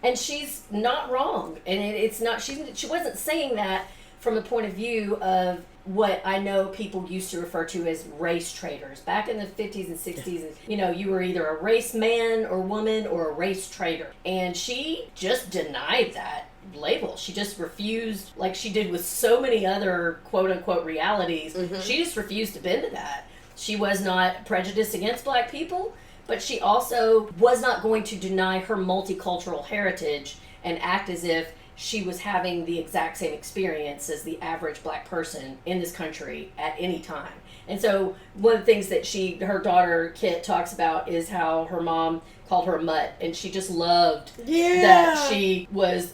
And she's not wrong. And it's not, she wasn't saying that from the point of view of what I know people used to refer to as race traders. Back in the 50s and 60s, you were either a race man or woman or a race trader. And she just denied that label. She just refused, like she did with so many other quote-unquote realities. She just refused to bend to that. She was not prejudiced against black people, but she also was not going to deny her multicultural heritage and act as if she was having the exact same experience as the average black person in this country at any time. And so one of the things that her daughter Kit talks about is how her mom called her a mutt, and she just loved that she was,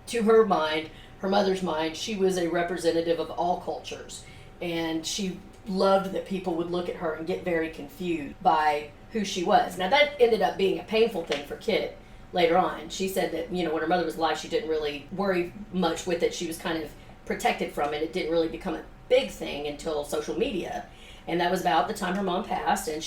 to her mind, her mother's mind, she was a representative of all cultures. And she loved that people would look at her and get very confused by who she was. Now, that ended up being a painful thing for Kit later on. She said that, when her mother was alive, she didn't really worry much with it. She was kind of protected from it. It didn't really become a big thing until social media. And that was about the time her mom passed, and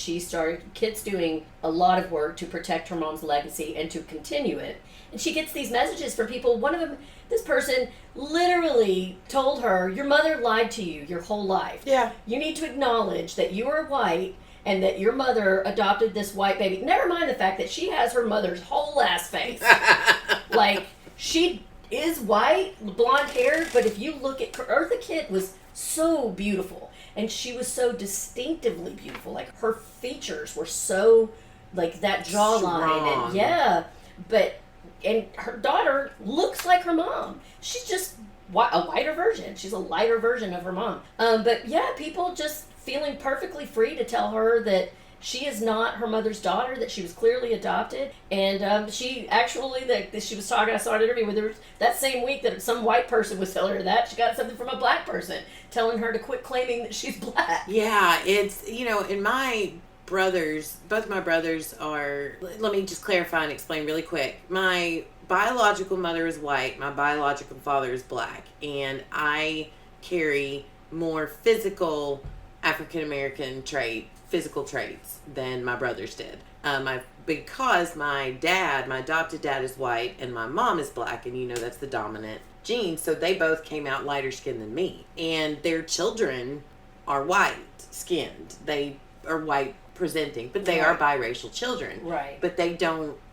Kit's doing a lot of work to protect her mom's legacy and to continue it. And she gets these messages from people. One of them, this person literally told her, your mother lied to you your whole life. Yeah. You need to acknowledge that you are white and that your mother adopted this white baby. Never mind the fact that she has her mother's whole ass face. Like, she is white, blonde haired, but if you look at Eartha Kitt was so beautiful. And she was so distinctively beautiful. Like, her features were so, like, that jawline. And her daughter looks like her mom. She's just a whiter version. She's a lighter version of her mom. But yeah, people just feeling perfectly free to tell her that she is not her mother's daughter, that she was clearly adopted. And she actually, she was talking, I saw an interview with her that same week that some white person was telling her that. She got something from a black person telling her to quit claiming that she's black. Yeah, it's, in my brothers, both my brothers are, let me just clarify and explain really quick. My biological mother is white, my biological father is black, and I carry more physical African-American physical traits than my brothers did. Because my adopted dad is white and my mom is black, and that's the dominant gene, so they both came out lighter skinned than me. And their children are white skinned. They are white presenting, but they are biracial children. Right. But they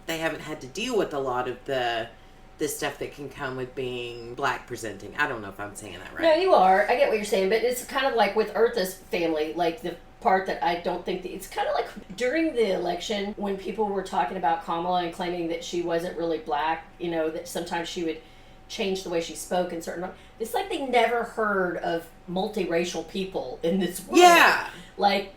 haven't had to deal with a lot of the stuff that can come with being black presenting. I don't know if I'm saying that right. No, you are. I get what you're saying, but it's kind of like with Eartha's family, like the part that I don't think it's kind of like During the election, when people were talking about Kamala and claiming that she wasn't really black, that sometimes she would change the way she spoke in certain... It's like they never heard of multiracial people in this world. Yeah. Like,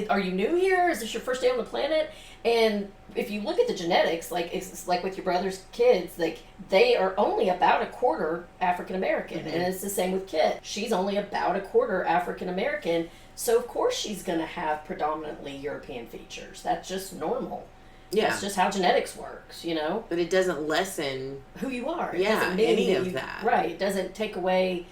are you new here? Is this your first day on the planet? And if you look at the genetics, like it's like with your brother's kids, like they are only about a quarter African American. And it's the same with Kit. She's only about a quarter African American. So of course she's going to have predominantly European features. That's just normal. Yeah. That's just how genetics works, But it doesn't lessen who you are. It doesn't mean any of that. Right. It doesn't take away.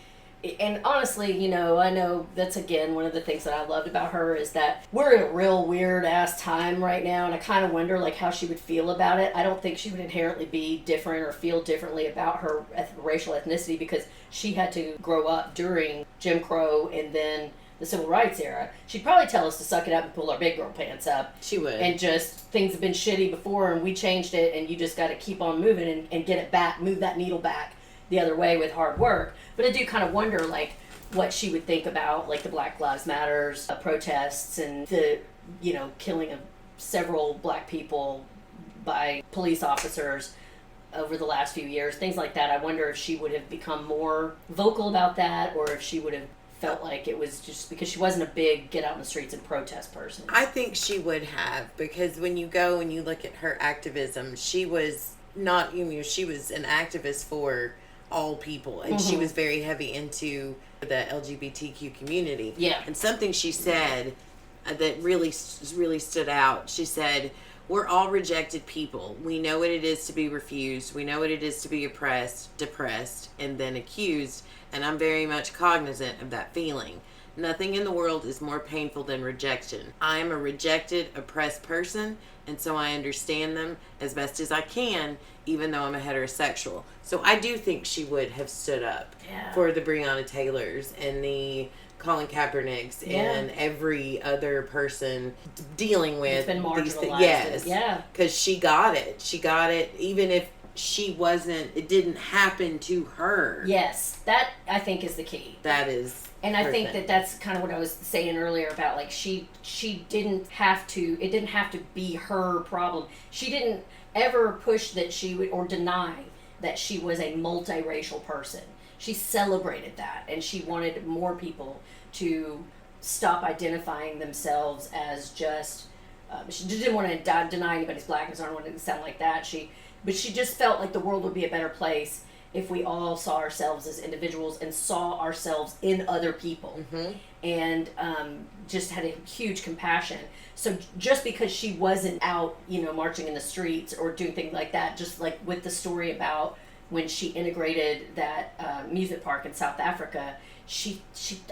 And honestly, I know that's, again, one of the things that I loved about her is that we're in a real weird-ass time right now, and I kind of wonder, like, how she would feel about it. I don't think she would inherently be different or feel differently about her racial ethnicity because she had to grow up during Jim Crow and then the Civil Rights era. She'd probably tell us to suck it up and pull our big girl pants up. She would. And just, things have been shitty before, and we changed it, and you just got to keep on moving and get it back, move that needle back the other way with hard work. But I do kind of wonder, like, what she would think about, like, the Black Lives Matters protests and the, killing of several black people by police officers over the last few years, things like that. I wonder if she would have become more vocal about that, or if she would have felt like it was just because she wasn't a big get out in the streets and protest person. I think she would have, because when you go and you look at her activism, she was not, she was an activist for all people, and she was very heavy into the LGBTQ community. Yeah. And something she said that really stood out. She said, "We're all rejected people. We know what it is to be refused. We know what it is to be oppressed, depressed, and then accused. And I'm very much cognizant of that feeling. Nothing in the world is more painful than rejection. I am a rejected, oppressed person, and so I understand them as best as I can, even though I'm a heterosexual." So I do think she would have stood up for the Breonna Taylors and the Colin Kaepernicks and every other person dealing with these things. Yes. Yeah. Because she got it. She got it, even if she wasn't, it didn't happen to her. Yes. That, I think, is the key. That is. And I think that that's kind of what I was saying earlier about, like, she didn't have to, it didn't have to be her problem. She didn't ever push that she would, or deny that she was a multiracial person. She celebrated that, and she wanted more people to stop identifying themselves as just, she didn't want to deny anybody's blackness. I don't want it to sound like that. But she just felt like the world would be a better place if we all saw ourselves as individuals and saw ourselves in other people, and just had a huge compassion. So just because she wasn't out, marching in the streets or doing things like that, just like with the story about when she integrated that music park in South Africa, she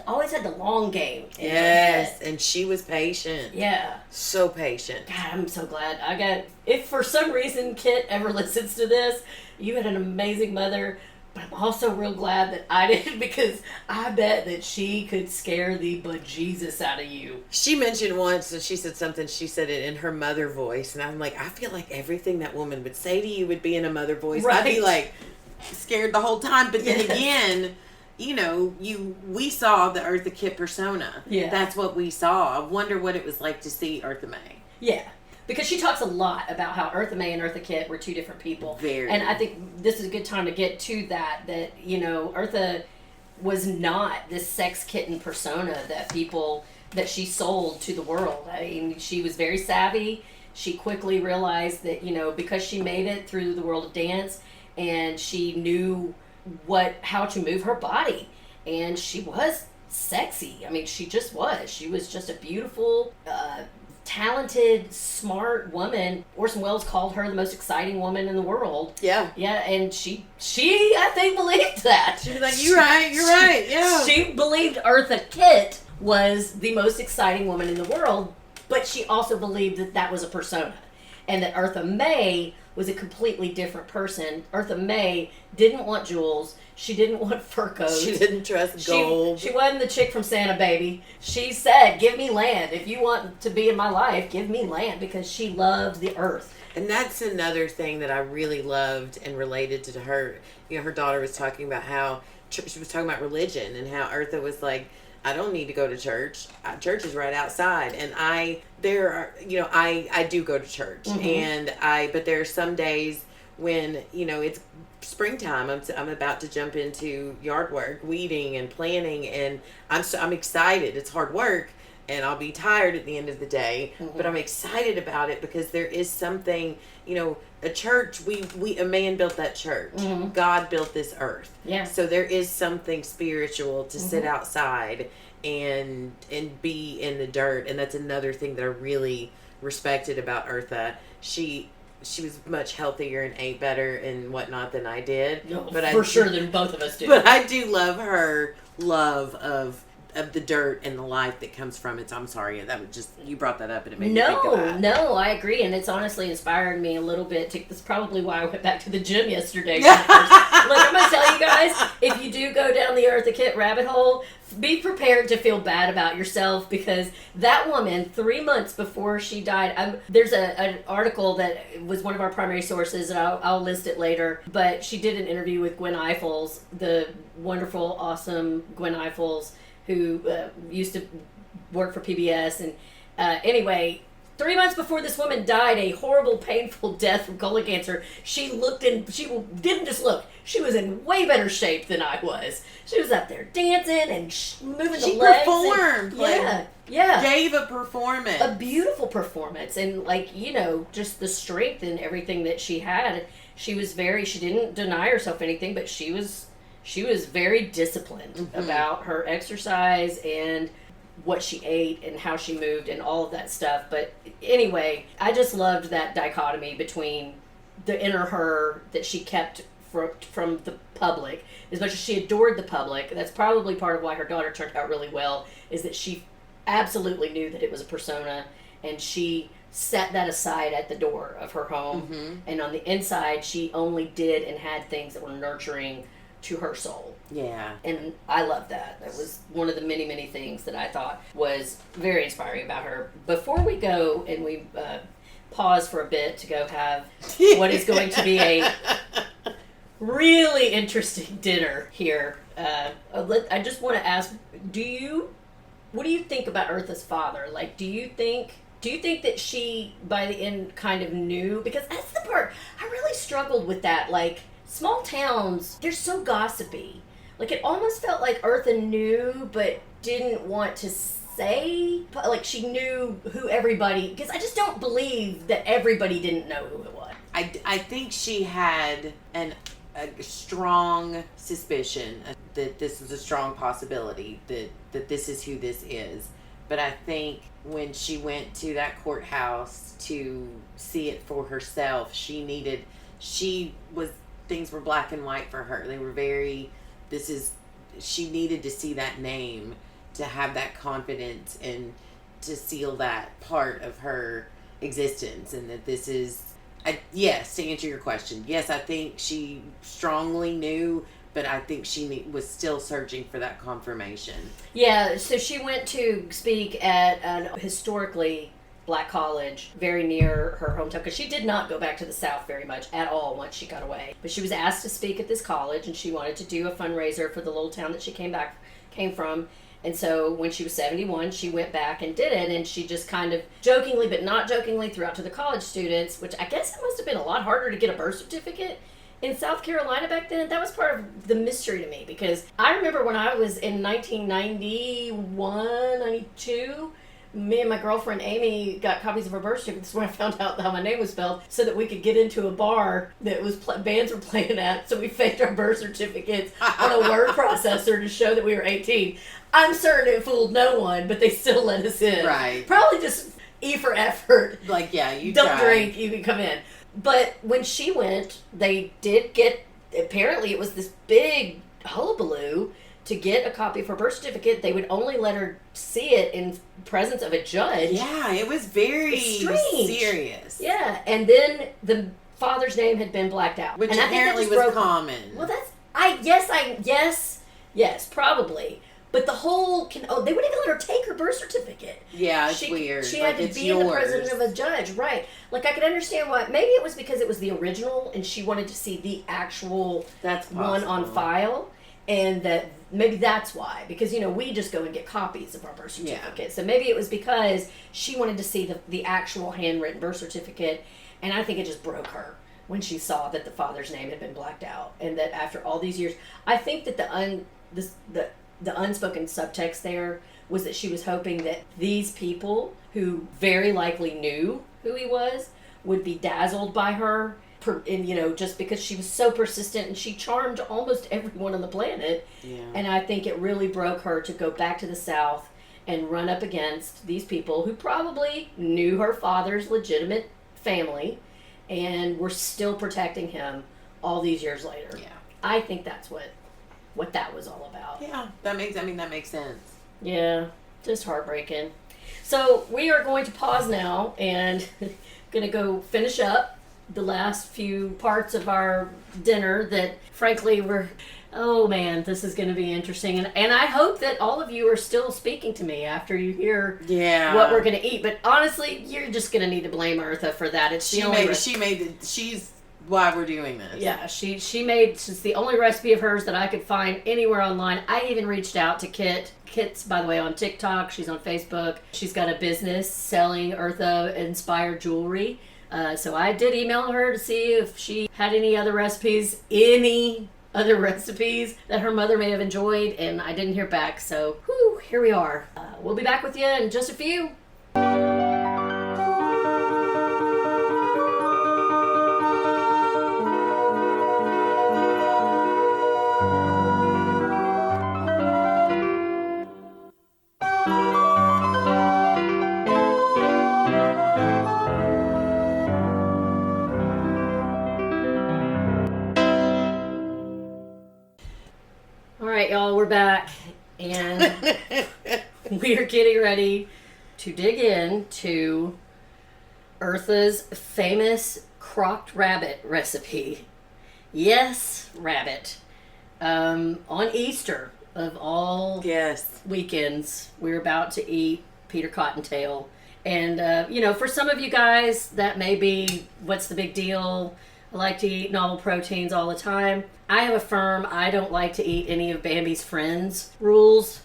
always had the long game in her head. And she was patient. Yeah. So patient. God, I'm so glad. If for some reason Kit ever listens to this, you had an amazing mother, but I'm also real glad that I did, because I bet that she could scare the bejesus out of you. She mentioned once, and she said something, she said it in her mother voice, and I'm like, I feel like everything that woman would say to you would be in a mother voice. Right. I'd be like scared the whole time, but then again, we saw the Eartha Kitt persona. Yeah. That's what we saw. I wonder what it was like to see Eartha May. Yeah. Because she talks a lot about how Eartha May and Eartha Kitt were two different people. Very. And I think this is a good time to get to that, Eartha was not this sex kitten persona that she sold to the world. I mean, she was very savvy. She quickly realized that, because she made it through the world of dance, and she knew how to move her body, and she was sexy. I mean, she just was. She was just a beautiful, talented, smart woman. Orson Welles called her the most exciting woman in the world. Yeah. Yeah, and she I think believed that. She was like, you're right, yeah. She believed Eartha Kitt was the most exciting woman in the world, but she also believed that was a persona, and that Eartha May was a completely different person. Eartha May didn't want jewels. She didn't want fur coats. She didn't trust gold. She wasn't the chick from Santa Baby. She said, give me land. If you want to be in my life, give me land, because she loved the earth. And that's another thing that I really loved and related to her. Her daughter was talking about how, she was talking about religion, and how Eartha was like, I don't need to go to church. Church is right outside. And I do go to church. Mm-hmm. But there are some days when, it's springtime. I'm about to jump into yard work, weeding and planting, and I'm excited. It's hard work, and I'll be tired at the end of the day, but I'm excited about it because there is something, a church, a man built that church. God built this earth. Yeah. So there is something spiritual to sit outside and be in the dirt, and that's another thing that I really respected about Eartha. She was much healthier and ate better and whatnot than I did. No, but sure than both of us do. But I do love her love of the dirt and the life that comes from it. So I'm sorry, you brought that up and it made me think of that. No, I agree, and it's honestly inspired me a little bit. That's probably why I went back to the gym yesterday. Like, I'm gonna tell you guys, if you do go down the Eartha Kitt rabbit hole, be prepared to feel bad about yourself, because that woman, 3 months before she died, there's an article that was one of our primary sources, and I'll list it later, but she did an interview with Gwen Ifill, the wonderful, awesome Gwen Ifill, who used to work for PBS. And anyway, 3 months before this woman died a horrible, painful death from colon cancer, she didn't just look, she was in way better shape than I was. She was up there dancing and moving the legs. She performed. Yeah. Gave a performance. A beautiful performance. And just the strength and everything that she had. She didn't deny herself anything, but she was very disciplined about her exercise and what she ate and how she moved and all of that stuff. But anyway, I just loved that dichotomy between the inner her that she kept from the public. As much as she adored the public, that's probably part of why her daughter turned out really well, is that she absolutely knew that it was a persona, and she set that aside at the door of her home. And on the inside, she only did and had things that were nurturing to her soul. Yeah. And I love that. That was one of the many, many things that I thought was very inspiring about her. Before we go and we pause for a bit to go have what is going to be a really interesting dinner here, I just want to ask, what do you think about Eartha's father? Like, do you think that she, by the end, kind of knew? Because that's the part, I really struggled with that. Like, small towns, they're so gossipy. Like, it almost felt like Eartha knew, but didn't want to say. Like, she knew who everybody... Because I just don't believe that everybody didn't know who it was. I think she had a strong suspicion that this was a strong possibility, that this is who this is. But I think when she went to that courthouse to see it for herself, things were black and white for her. They were she needed to see that name to have that confidence and to seal that part of her existence. And that this is, yes, to answer your question, yes, I think she strongly knew, but I think she was still searching for that confirmation. Yeah, so she went to speak at an historically Black college very near her hometown, because she did not go back to the South very much at all once she got away. But she was asked to speak at this college, and she wanted to do a fundraiser for the little town that she came from. And so when she was 71, she went back and did it, and she just kind of jokingly but not jokingly threw out to the college students, which I guess it must have been a lot harder to get a birth certificate in South Carolina back then. That was part of the mystery to me, because I remember when I was in 1991, 92, me and my girlfriend Amy got copies of her birth certificates when I found out how my name was spelled, so that we could get into a bar that was bands were playing at. So we faked our birth certificates on a word processor to show that we were 18. I'm certain it fooled no one, but they still let us in. Right. Probably just E for effort. Like, yeah, you don't drink, you can come in. But when she went, they did get, apparently it was this big hullabaloo to get a copy of her birth certificate. They would only let her see it in presence of a judge. Yeah, it was very serious. Yeah, and then the father's name had been blacked out. Which and apparently was common. Well, yes, probably. But the whole, they wouldn't even let her take her birth certificate. Yeah, it's weird. She had to be in the presence of a judge, right. Like, I could understand why. Maybe it was because it was the original and she wanted to see the actual one on file. And that maybe that's why, because we just go and get copies of our birth certificate. Yeah. So maybe it was because she wanted to see the actual handwritten birth certificate, and I think it just broke her when she saw that the father's name had been blacked out, and that after all these years, I think that the unspoken subtext there was that she was hoping that these people who very likely knew who he was would be dazzled by her. And just because she was so persistent and she charmed almost everyone on the planet. Yeah. And I think it really broke her to go back to the South and run up against these people who probably knew her father's legitimate family and were still protecting him all these years later. Yeah. I think that's what that was all about. Yeah, that makes sense. Yeah, just heartbreaking. So we are going to pause now and going to go finish up the last few parts of our dinner that, frankly, this is going to be interesting. And I hope that all of you are still speaking to me after you hear what we're going to eat. But honestly, you're just going to need to blame Eartha for that. She's why we're doing this. Yeah, it's the only recipe of hers that I could find anywhere online. I even reached out to Kit. Kit's, by the way, on TikTok. She's on Facebook. She's got a business selling Eartha-inspired jewelry. So I did email her to see if she had any other recipes that her mother may have enjoyed, and I didn't hear back. So, here we are. We'll be back with you in just a few. Y'all, we're back, and we are getting ready to dig into Eartha's famous crocked rabbit recipe. Yes, rabbit. On Easter, of all weekends, we're about to eat Peter Cottontail. And, for some of you guys, that may be, what's the big deal? I like to eat novel proteins all the time. I have a firm, I don't like to eat any of Bambi's friends rules.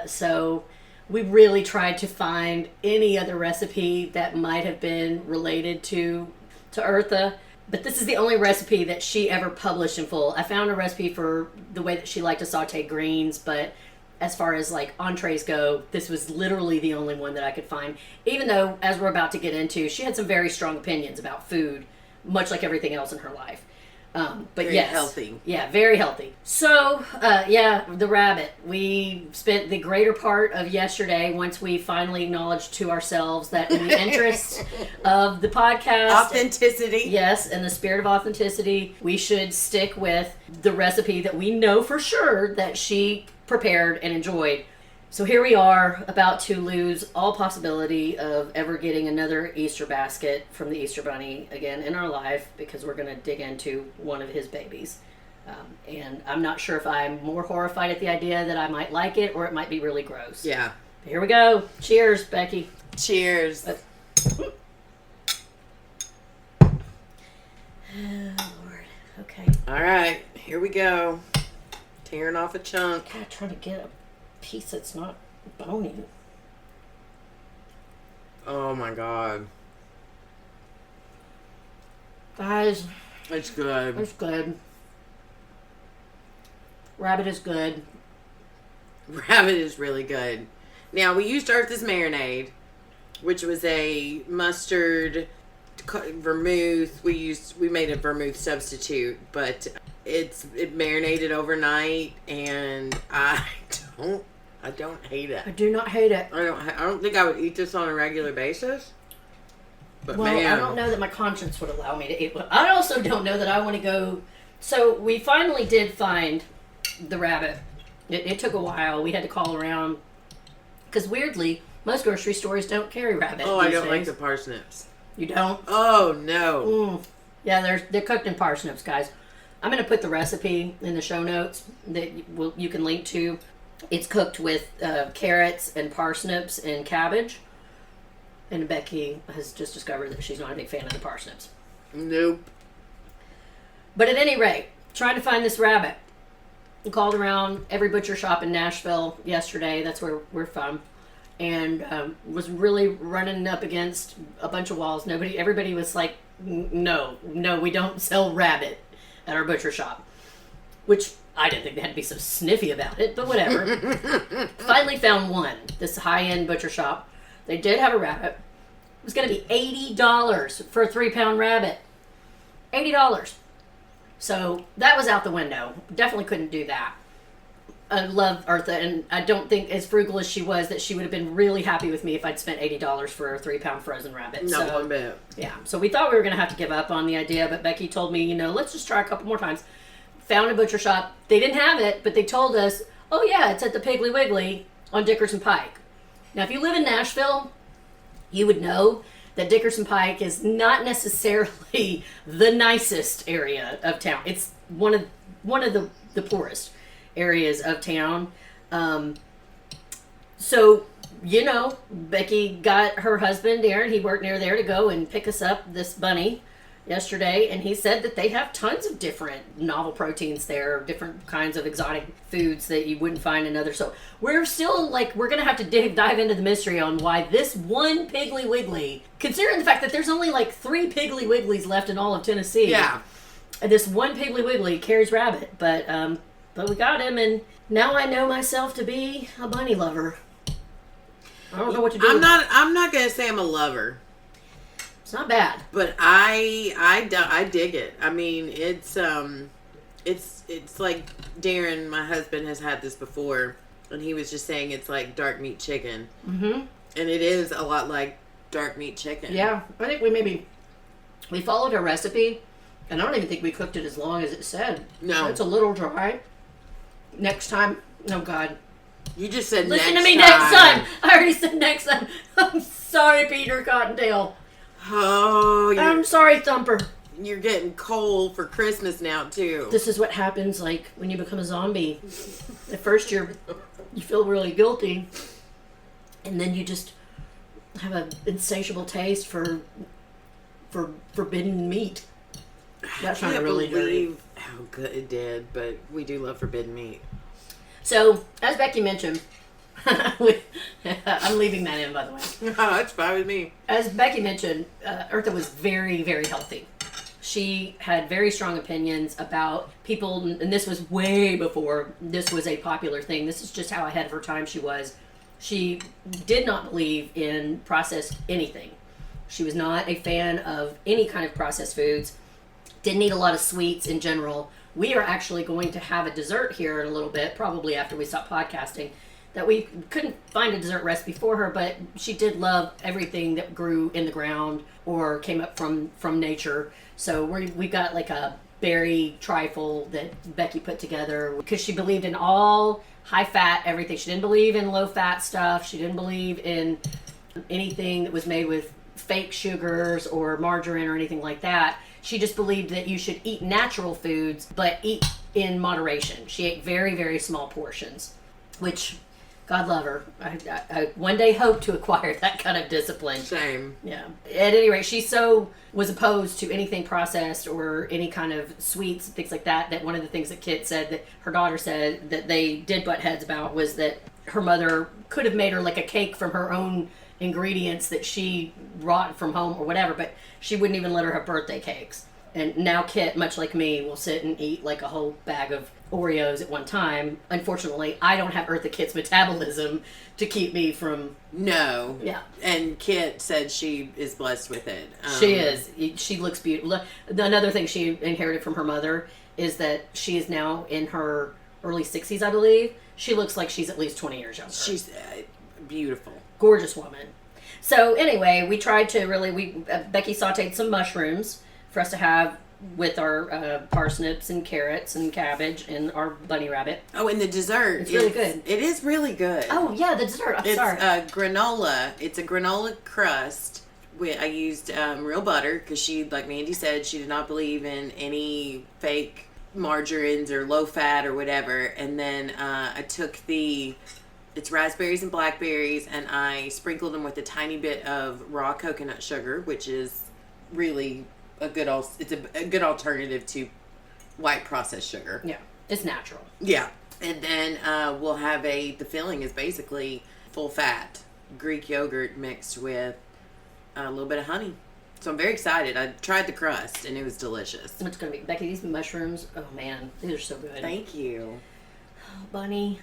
So we really tried to find any other recipe that might have been related to Eartha. But this is the only recipe that she ever published in full. I found a recipe for the way that she liked to saute greens, but as far as like entrees go, this was literally the only one that I could find. Even though, as we're about to get into, she had some very strong opinions about food, much like everything else in her life. But very healthy. Yeah, very healthy. So, the rabbit. We spent the greater part of yesterday, once we finally acknowledged to ourselves that in the interest of the podcast... authenticity. Yes, in the spirit of authenticity, we should stick with the recipe that we know for sure that she prepared and enjoyed. So here we are, about to lose all possibility of ever getting another Easter basket from the Easter Bunny again in our life, because we're going to dig into one of his babies. And I'm not sure if I'm more horrified at the idea that I might like it or it might be really gross. Yeah. But here we go. Cheers, Becky. Cheers. Oh, Lord. Okay. All right. Here we go. Tearing off a chunk. God, trying to get a piece that's not bony. Oh my God. Guys. It's good. It's good. Rabbit is good. Rabbit is really good. Now, we used Eartha's marinade, which was a mustard, vermouth. We made a vermouth substitute, but it marinated overnight, and I don't hate it. I do not hate it. I don't think I would eat this on a regular basis. But well, man, I don't know that my conscience would allow me to eat. But I also don't know that I want to go. So we finally did find the rabbit. It took a while. We had to call around because weirdly, most grocery stores don't carry rabbit. Oh, I don't like the parsnips. You don't? Oh no. Yeah, they're cooked in parsnips, guys. I'm going to put the recipe in the show notes that you can link to. It's cooked with carrots and parsnips and cabbage. And Becky has just discovered that she's not a big fan of the parsnips. Nope. But at any rate, trying to find this rabbit. called around every butcher shop in Nashville yesterday. That's where we're from. And was really running up against a bunch of walls. Everybody was like, no, we don't sell rabbit at our butcher shop. Which I didn't think they had to be so sniffy about it, but whatever. Finally found one, this high-end butcher shop. They did have a rabbit. It was going to be $80 for a 3-pound rabbit. $80. So that was out the window. Definitely couldn't do that. I love Eartha, and I don't think, as frugal as she was, that she would have been really happy with me if I'd spent $80 for a 3-pound frozen rabbit. Not one bit. Yeah. So we thought we were going to have to give up on the idea, but Becky told me, let's just try a couple more times. Found a butcher shop. They didn't have it, but they told us, oh yeah, it's at the Piggly Wiggly on Dickerson Pike. Now, if you live in Nashville, you would know that Dickerson Pike is not necessarily the nicest area of town. It's one of the poorest areas of town. So, Becky got her husband, Aaron, he worked near there, to go and pick us up this bunny yesterday, and he said that they have tons of different novel proteins there, different kinds of exotic foods that you wouldn't find in other. So we're still we're gonna have to dive into the mystery on why this one Piggly Wiggly, considering the fact that there's only 3 Piggly Wigglies left in all of Tennessee. Yeah. This one Piggly Wiggly carries rabbit, but we got him, and now I know myself to be a bunny lover. I don't know what to do. I'm not gonna say I'm a lover. It's not bad, but I dig it. I mean, it's like Darren, my husband, has had this before, and he was just saying it's like dark meat chicken. Mm-hmm. And it is a lot like dark meat chicken. Yeah, I think we followed a recipe, and I don't even think we cooked it as long as it said. No, it's a little dry. Next time, oh God. You just said listen next to me time. next time. I already said next time. I'm sorry, Peter Cottontail. Oh, I'm sorry, Thumper. You're getting cold for Christmas now, too. This is what happens, when you become a zombie. At first, you feel really guilty, and then you just have an insatiable taste for forbidden meat. That sounded really dirty. How good it did, but we do love forbidden meat. So, as Becky mentioned, I'm leaving that in, by the way. No, that's fine with me. As Becky mentioned, Eartha was very, very healthy. She had very strong opinions about people, and this was way before this was a popular thing. This is just how ahead of her time she was. She did not believe in processed anything. She was not a fan of any kind of processed foods. Didn't eat a lot of sweets in general. We are actually going to have a dessert here in a little bit, probably after we stop podcasting, that we couldn't find a dessert recipe for her, but she did love everything that grew in the ground or came up from nature. So we got a berry trifle that Becky put together because she believed in all high fat everything. She didn't believe in low fat stuff. She didn't believe in anything that was made with fake sugars or margarine or anything like that. She just believed that you should eat natural foods, but eat in moderation. She ate very, very small portions, which, God love her. I one day hope to acquire that kind of discipline. Same. Yeah. At any rate, she so was opposed to anything processed or any kind of sweets and things like that, that one of the things that Kit said, that her daughter said, that they did butt heads about, was that her mother could have made her a cake from her own ingredients that she brought from home or whatever, but she wouldn't even let her have birthday cakes. And now Kit, much like me, will sit and eat a whole bag of Oreos at one time. Unfortunately, I don't have Eartha Kitt's metabolism to keep me from... No. Yeah. And Kit said she is blessed with it. She is. She looks beautiful. Another thing she inherited from her mother is that she is now in her early 60s, I believe. She looks like she's at least 20 years younger. She's beautiful. Gorgeous woman. So anyway, we tried to Becky sauteed some mushrooms for us to have with our parsnips and carrots and cabbage and our bunny rabbit. Oh, and the dessert. It's really good. It is really good. Oh, yeah, the dessert. I'm sorry. It's granola. It's a granola crust. I used real butter because she, like Mandy said, she did not believe in any fake margarines or low fat or whatever. And then I took it's raspberries and blackberries, and I sprinkled them with a tiny bit of raw coconut sugar, which is really a good alternative to white processed sugar. Yeah. It's natural. Yeah. And then we'll have the filling is basically full fat Greek yogurt mixed with a little bit of honey. So I'm very excited. I tried the crust and it was delicious. It's going to be, Becky, these mushrooms, oh man, these are so good. Thank you. Oh, Bunny,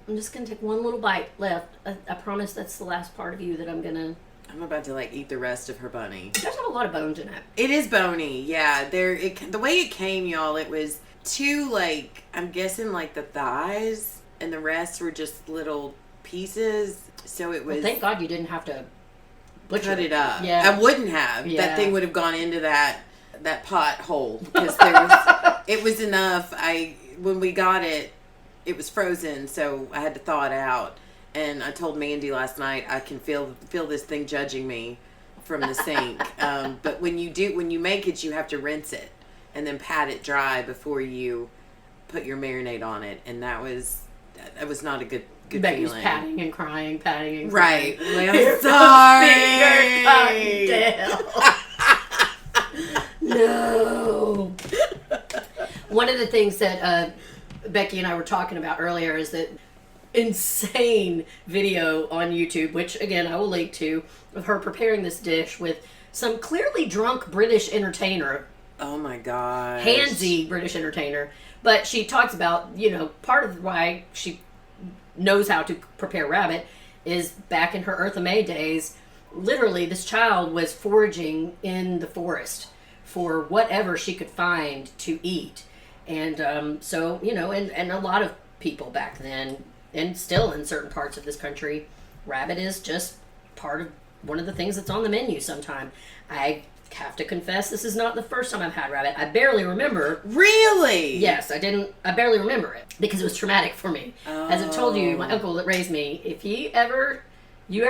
I'm just going to take one little bite left. I promise that's the last part of you that I'm going to... I'm about to eat the rest of her bunny. It does have a lot of bones in it. It is bony, yeah. The way it came, y'all, it was two, I'm guessing the thighs, and the rest were just little pieces. So it was... Well, thank God you didn't have to butcher cut it up. Yeah. I wouldn't have. Yeah. That thing would have gone into that pot hole because it was enough. When we got it, it was frozen, so I had to thaw it out. And I told Mandy last night, I can feel this thing judging me from the sink. But when you make it, you have to rinse it and then pat it dry before you put your marinade on it. And that was not a good Becky's feeling. patting and crying. Right. I'm sorry. No. One of the things that Becky and I were talking about earlier is that insane video on YouTube, which again I will link to, of her preparing this dish with some clearly drunk British entertainer. Oh my god. Handsy British entertainer. But she talks about, part of why she knows how to prepare rabbit is back in her Eartha May days, literally this child was foraging in the forest for whatever she could find to eat. And so, and a lot of people back then, and still in certain parts of this country, rabbit is just part of one of the things that's on the menu sometime. I have to confess, this is not the first time I've had rabbit. I barely remember. Really? Yes, I barely remember it because it was traumatic for me. Oh. As I told you, my uncle that raised me, if you ever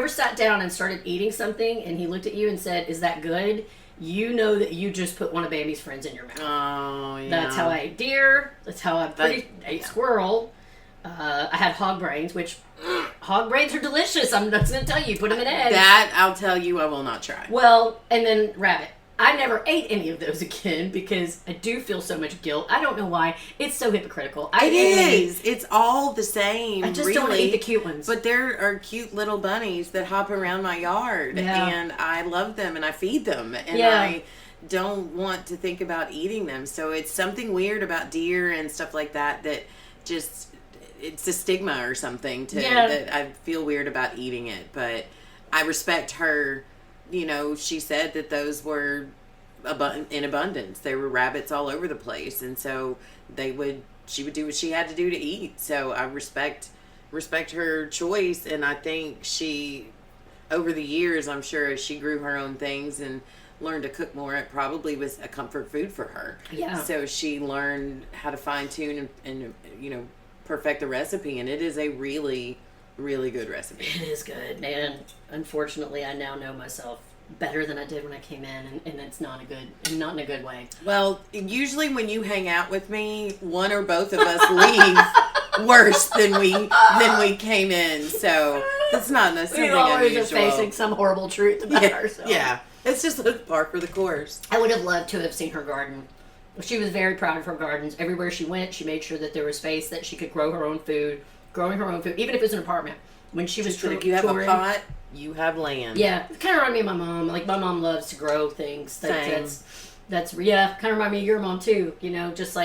sat down and started eating something and he looked at you and said, "Is that good?" You know that you just put one of baby's friends in your mouth. Oh, yeah. That's how I ate deer. That's how I ate squirrel. I had hog brains, which hog brains are delicious. I'm just going to tell you, put them in eggs. That, I'll tell you, I will not try. Well, and then rabbit. I never ate any of those again because I do feel so much guilt. I don't know why. It's so hypocritical. It is. It's all the same. I just don't eat the cute ones. But there are cute little bunnies that hop around my yard, and I love them and I feed them, and I don't want to think about eating them. So it's something weird about deer and stuff like that just... It's a stigma or something that I feel weird about eating it, but I respect her. She said that those were in abundance. There were rabbits all over the place, and so she would do what she had to do to eat. So I respect her choice, and I think she, over the years, I'm sure as she grew her own things and learned to cook more, it probably was a comfort food for her. Yeah. So she learned how to fine tune and perfect the recipe, and it is a really, really good recipe. It is good, and unfortunately I now know myself better than I did when I came in, and it's not in a good way. Well, usually when you hang out with me, one or both of us leave worse than we came in, so that's not necessarily unusual. We always are facing some horrible truth about ourselves. Yeah, it's just a par for the course. I would have loved to have seen her garden. She was very proud of her gardens. Everywhere she went, she made sure that there was space that she could grow her own food, even if it was an apartment. When she was touring, you have a pot, you have land. Yeah, it kind of reminded me of my mom. My mom loves to grow things. That's kind of reminded me of your mom too. Just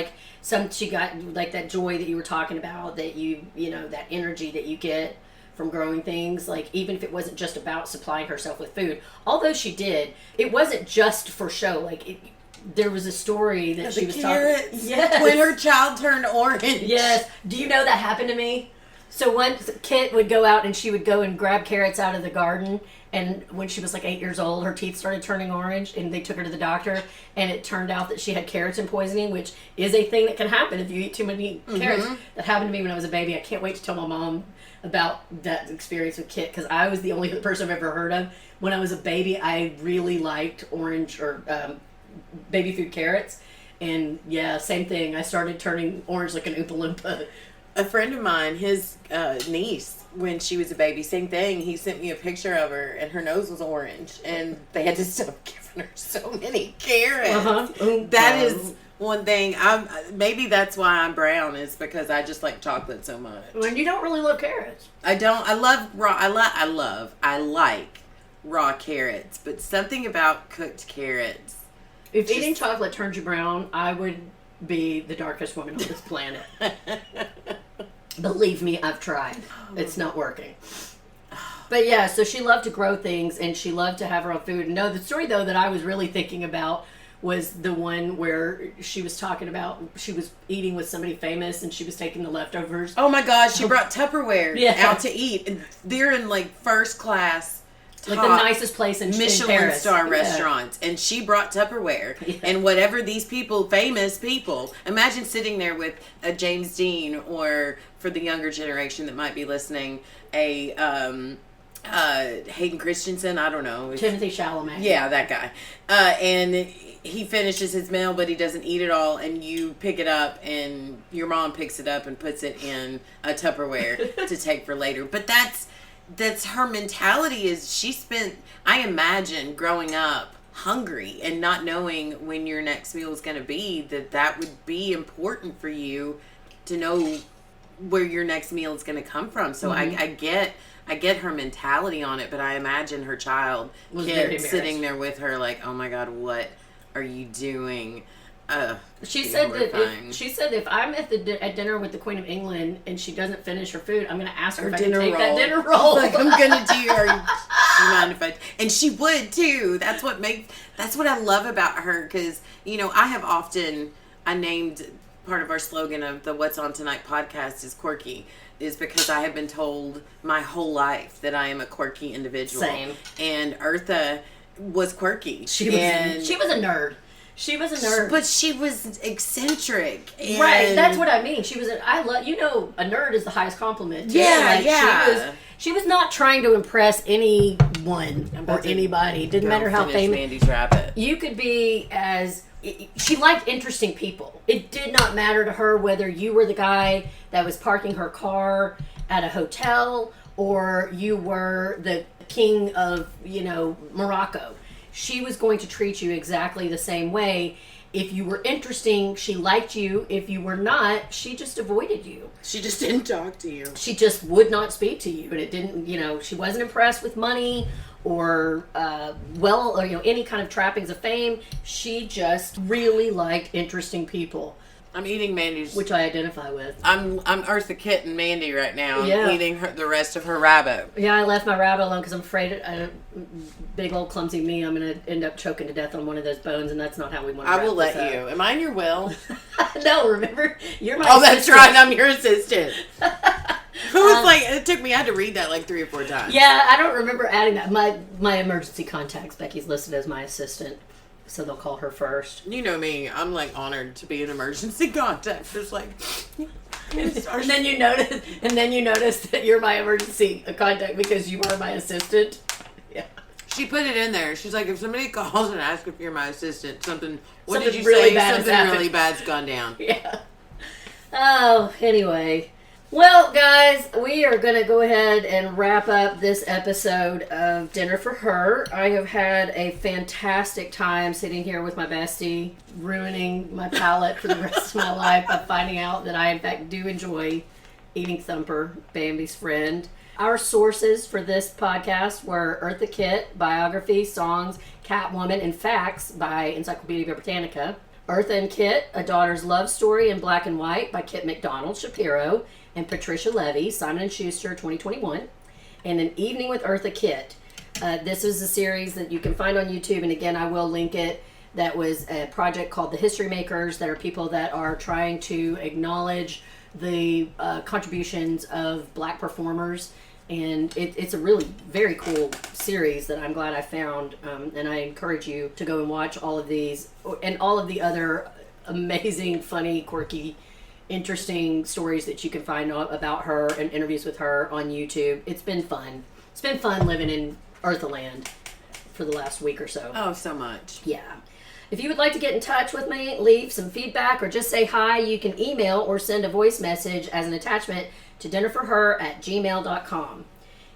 she got that joy that you were talking about, that that energy that you get from growing things. Even if it wasn't just about supplying herself with food, although she did, it wasn't just for show. There was a story that she was talking. Yes. When her child turned orange. Yes. Do you know that happened to me? So once Kit would go out and she would go and grab carrots out of the garden, and when she was 8 years old, her teeth started turning orange, and they took her to the doctor, and it turned out that she had keratin poisoning, which is a thing that can happen if you eat too many carrots. That happened to me when I was a baby. I can't wait to tell my mom about that experience with Kit, because I was the only person I've ever heard of. When I was a baby, I really liked orange or baby food carrots, and same thing. I started turning orange like an Oompa Loompa. A friend of mine, his niece, when she was a baby, same thing. He sent me a picture of her, and her nose was orange, and they had to stop giving her so many carrots. That is one thing. Maybe that's why I'm brown, is because I just like chocolate so much. When you don't really love carrots. I don't. I love raw. I like raw carrots, but something about cooked carrots. If eating chocolate turns you brown, I would be the darkest woman on this planet. Believe me, I've tried. It's not working. But yeah, so she loved to grow things, and she loved to have her own food. No, the story, though, that I was really thinking about was the one where she was talking about she was eating with somebody famous, and she was taking the leftovers. Oh my gosh, she brought Tupperware out to eat. And they're in like first class, like the nicest place in Michelin Paris. star restaurants, and she brought Tupperware. And whatever these people, famous people, imagine sitting there with a James Dean, or for the younger generation that might be listening, a Hayden Christensen, I don't know. Timothy Chalamet. Yeah, that guy. And he finishes his meal, but he doesn't eat it all, and you pick it up, and your mom picks it up and puts it in a Tupperware to take for later. But that's her mentality. Is she spent, I imagine, growing up hungry and not knowing when your next meal is going to be, that would be important for you to know where your next meal is going to come from. So I get her mentality on it, but I imagine her child kid sitting there with her like, oh my God, what are you doing? She said if I'm at dinner with the Queen of England and she doesn't finish her food, I'm going to ask her if I can take that dinner roll. Like, I'm going to do. Do you mind if I? And she would too. That's what I love about her, because I named part of our slogan of the What's On Tonight podcast is quirky, is because I have been told my whole life that I am a quirky individual. Same. And Eartha was quirky. She was a nerd. She was a nerd. But she was eccentric. Right, that's what I mean. She was a nerd is the highest compliment. Yeah. She was not trying to impress anyone or anybody. Didn't matter how famous. Mandy's rabbit. You could be she liked interesting people. It did not matter to her whether you were the guy that was parking her car at a hotel or you were the king of, Morocco. She was going to treat you exactly the same way. If you were interesting, she liked you. If you were not, she just avoided you. She just didn't talk to you. She just would not speak to you. And it didn't, she wasn't impressed with money or any kind of trappings of fame. She just really liked interesting people. I'm eating Mandy's, which I identify with. I'm Eartha Kitt and Mandy right now. I'm eating the rest of her rabbit. Yeah, I left my rabbit alone because I'm afraid, big old clumsy me, I'm going to end up choking to death on one of those bones, and that's not how we want to. I will let you. Am I in your will? No, remember, you're my. Oh, that's right. I'm your assistant. Who was I had to read that like 3 or 4 times. Yeah, I don't remember adding that. My emergency contacts, Becky's listed as my assistant. So they'll call her first. You know me. I'm like honored to be an emergency contact. Just like, and then you notice that you're my emergency contact because you are my assistant. Yeah. She put it in there. She's like, if somebody calls and asks if you're my assistant, something really bad's gone down. Yeah. Oh, anyway. Well, guys, we are going to go ahead and wrap up this episode of Dinner for Her. I have had a fantastic time sitting here with my bestie, ruining my palate for the rest of my life by finding out that I, in fact, do enjoy eating Thumper, Bambi's friend. Our sources for this podcast were Eartha Kitt, Biography, Songs, Catwoman, and Facts by Encyclopedia Britannica. Eartha and Kitt, A Daughter's Love Story in Black and White by Kit McDonald, Shapiro, and Patricia Leavy, Simon & Schuster, 2021. And An Evening with Eartha Kitt. This is a series that you can find on YouTube, and again, I will link it. That was a project called The History Makers, that are people that are trying to acknowledge the contributions of Black performers. And it's a really very cool series that I'm glad I found. And I encourage you to go and watch all of these and all of the other amazing, funny, quirky, interesting stories that you can find about her and interviews with her on YouTube. It's been fun. It's been fun living in Eartha Land for the last week or so. Oh, so much. Yeah. If you would like to get in touch with me, leave some feedback, or just say hi, you can email or send a voice message as an attachment to dinnerforher@gmail.com.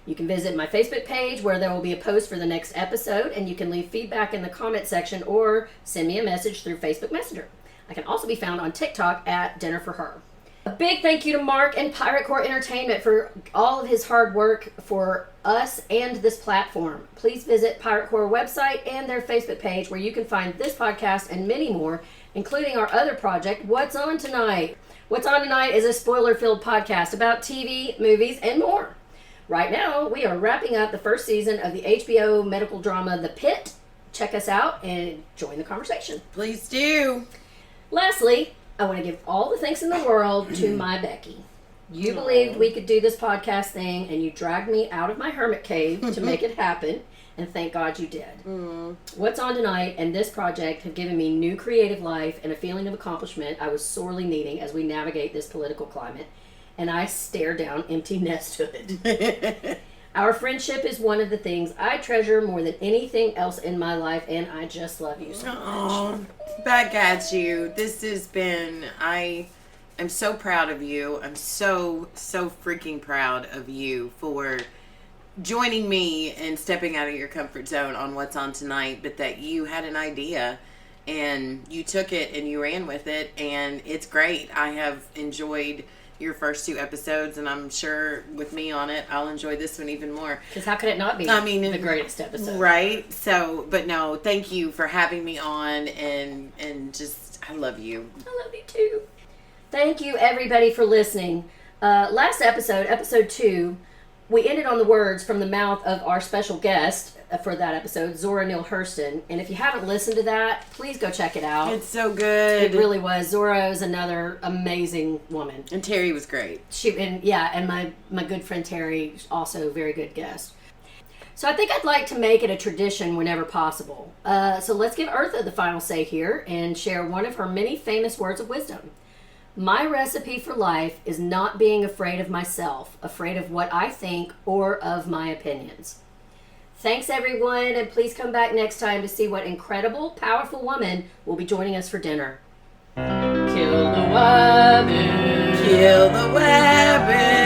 You can visit my Facebook page where there will be a post for the next episode, and you can leave feedback in the comment section or send me a message through Facebook Messenger. I can also be found on TikTok at Dinner for Her. A big thank you to Mark and Pirate Core Entertainment for all of his hard work for us and this platform. Please visit Pirate Core website and their Facebook page where you can find this podcast and many more, including our other project, What's On Tonight. What's On Tonight is a spoiler-filled podcast about TV, movies, and more. Right now, we are wrapping up the first season of the HBO medical drama The Pit. Check us out and join the conversation. Please do. Lastly, I want to give all the thanks in the world to my Becky. You believed we could do this podcast thing, and you dragged me out of my hermit cave to make it happen, and thank God you did. What's On Tonight and this project have given me new creative life and a feeling of accomplishment I was sorely needing as we navigate this political climate, and I stare down empty nesthood. Our friendship is one of the things I treasure more than anything else in my life, and I just love you so much. Back at you. This has been, I'm so proud of you. I'm so freaking proud of you for joining me and stepping out of your comfort zone on What's On Tonight, but that you had an idea and you took it and you ran with it, and it's great. I have enjoyed your first 2 episodes, and I'm sure with me on it, I'll enjoy this one even more. Because how could it not be the greatest episode? Right? So, but no, thank you for having me on, and just, I love you. I love you too. Thank you, everybody, for listening. Last episode, episode 2, we ended on the words from the mouth of our special guest for that episode, Zora Neale Hurston. And if you haven't listened to that, please go check it out. It's so good. It really was. Zora is another amazing woman. And Terry was great. And my good friend Terry, also a very good guest. So I think I'd like to make it a tradition whenever possible. So let's give Eartha the final say here and share one of her many famous words of wisdom. My recipe for life is not being afraid of myself, afraid of what I think or of my opinions. Thanks, everyone, and please come back next time to see what incredible, powerful woman will be joining us for dinner. Kill the woman. Kill the woman.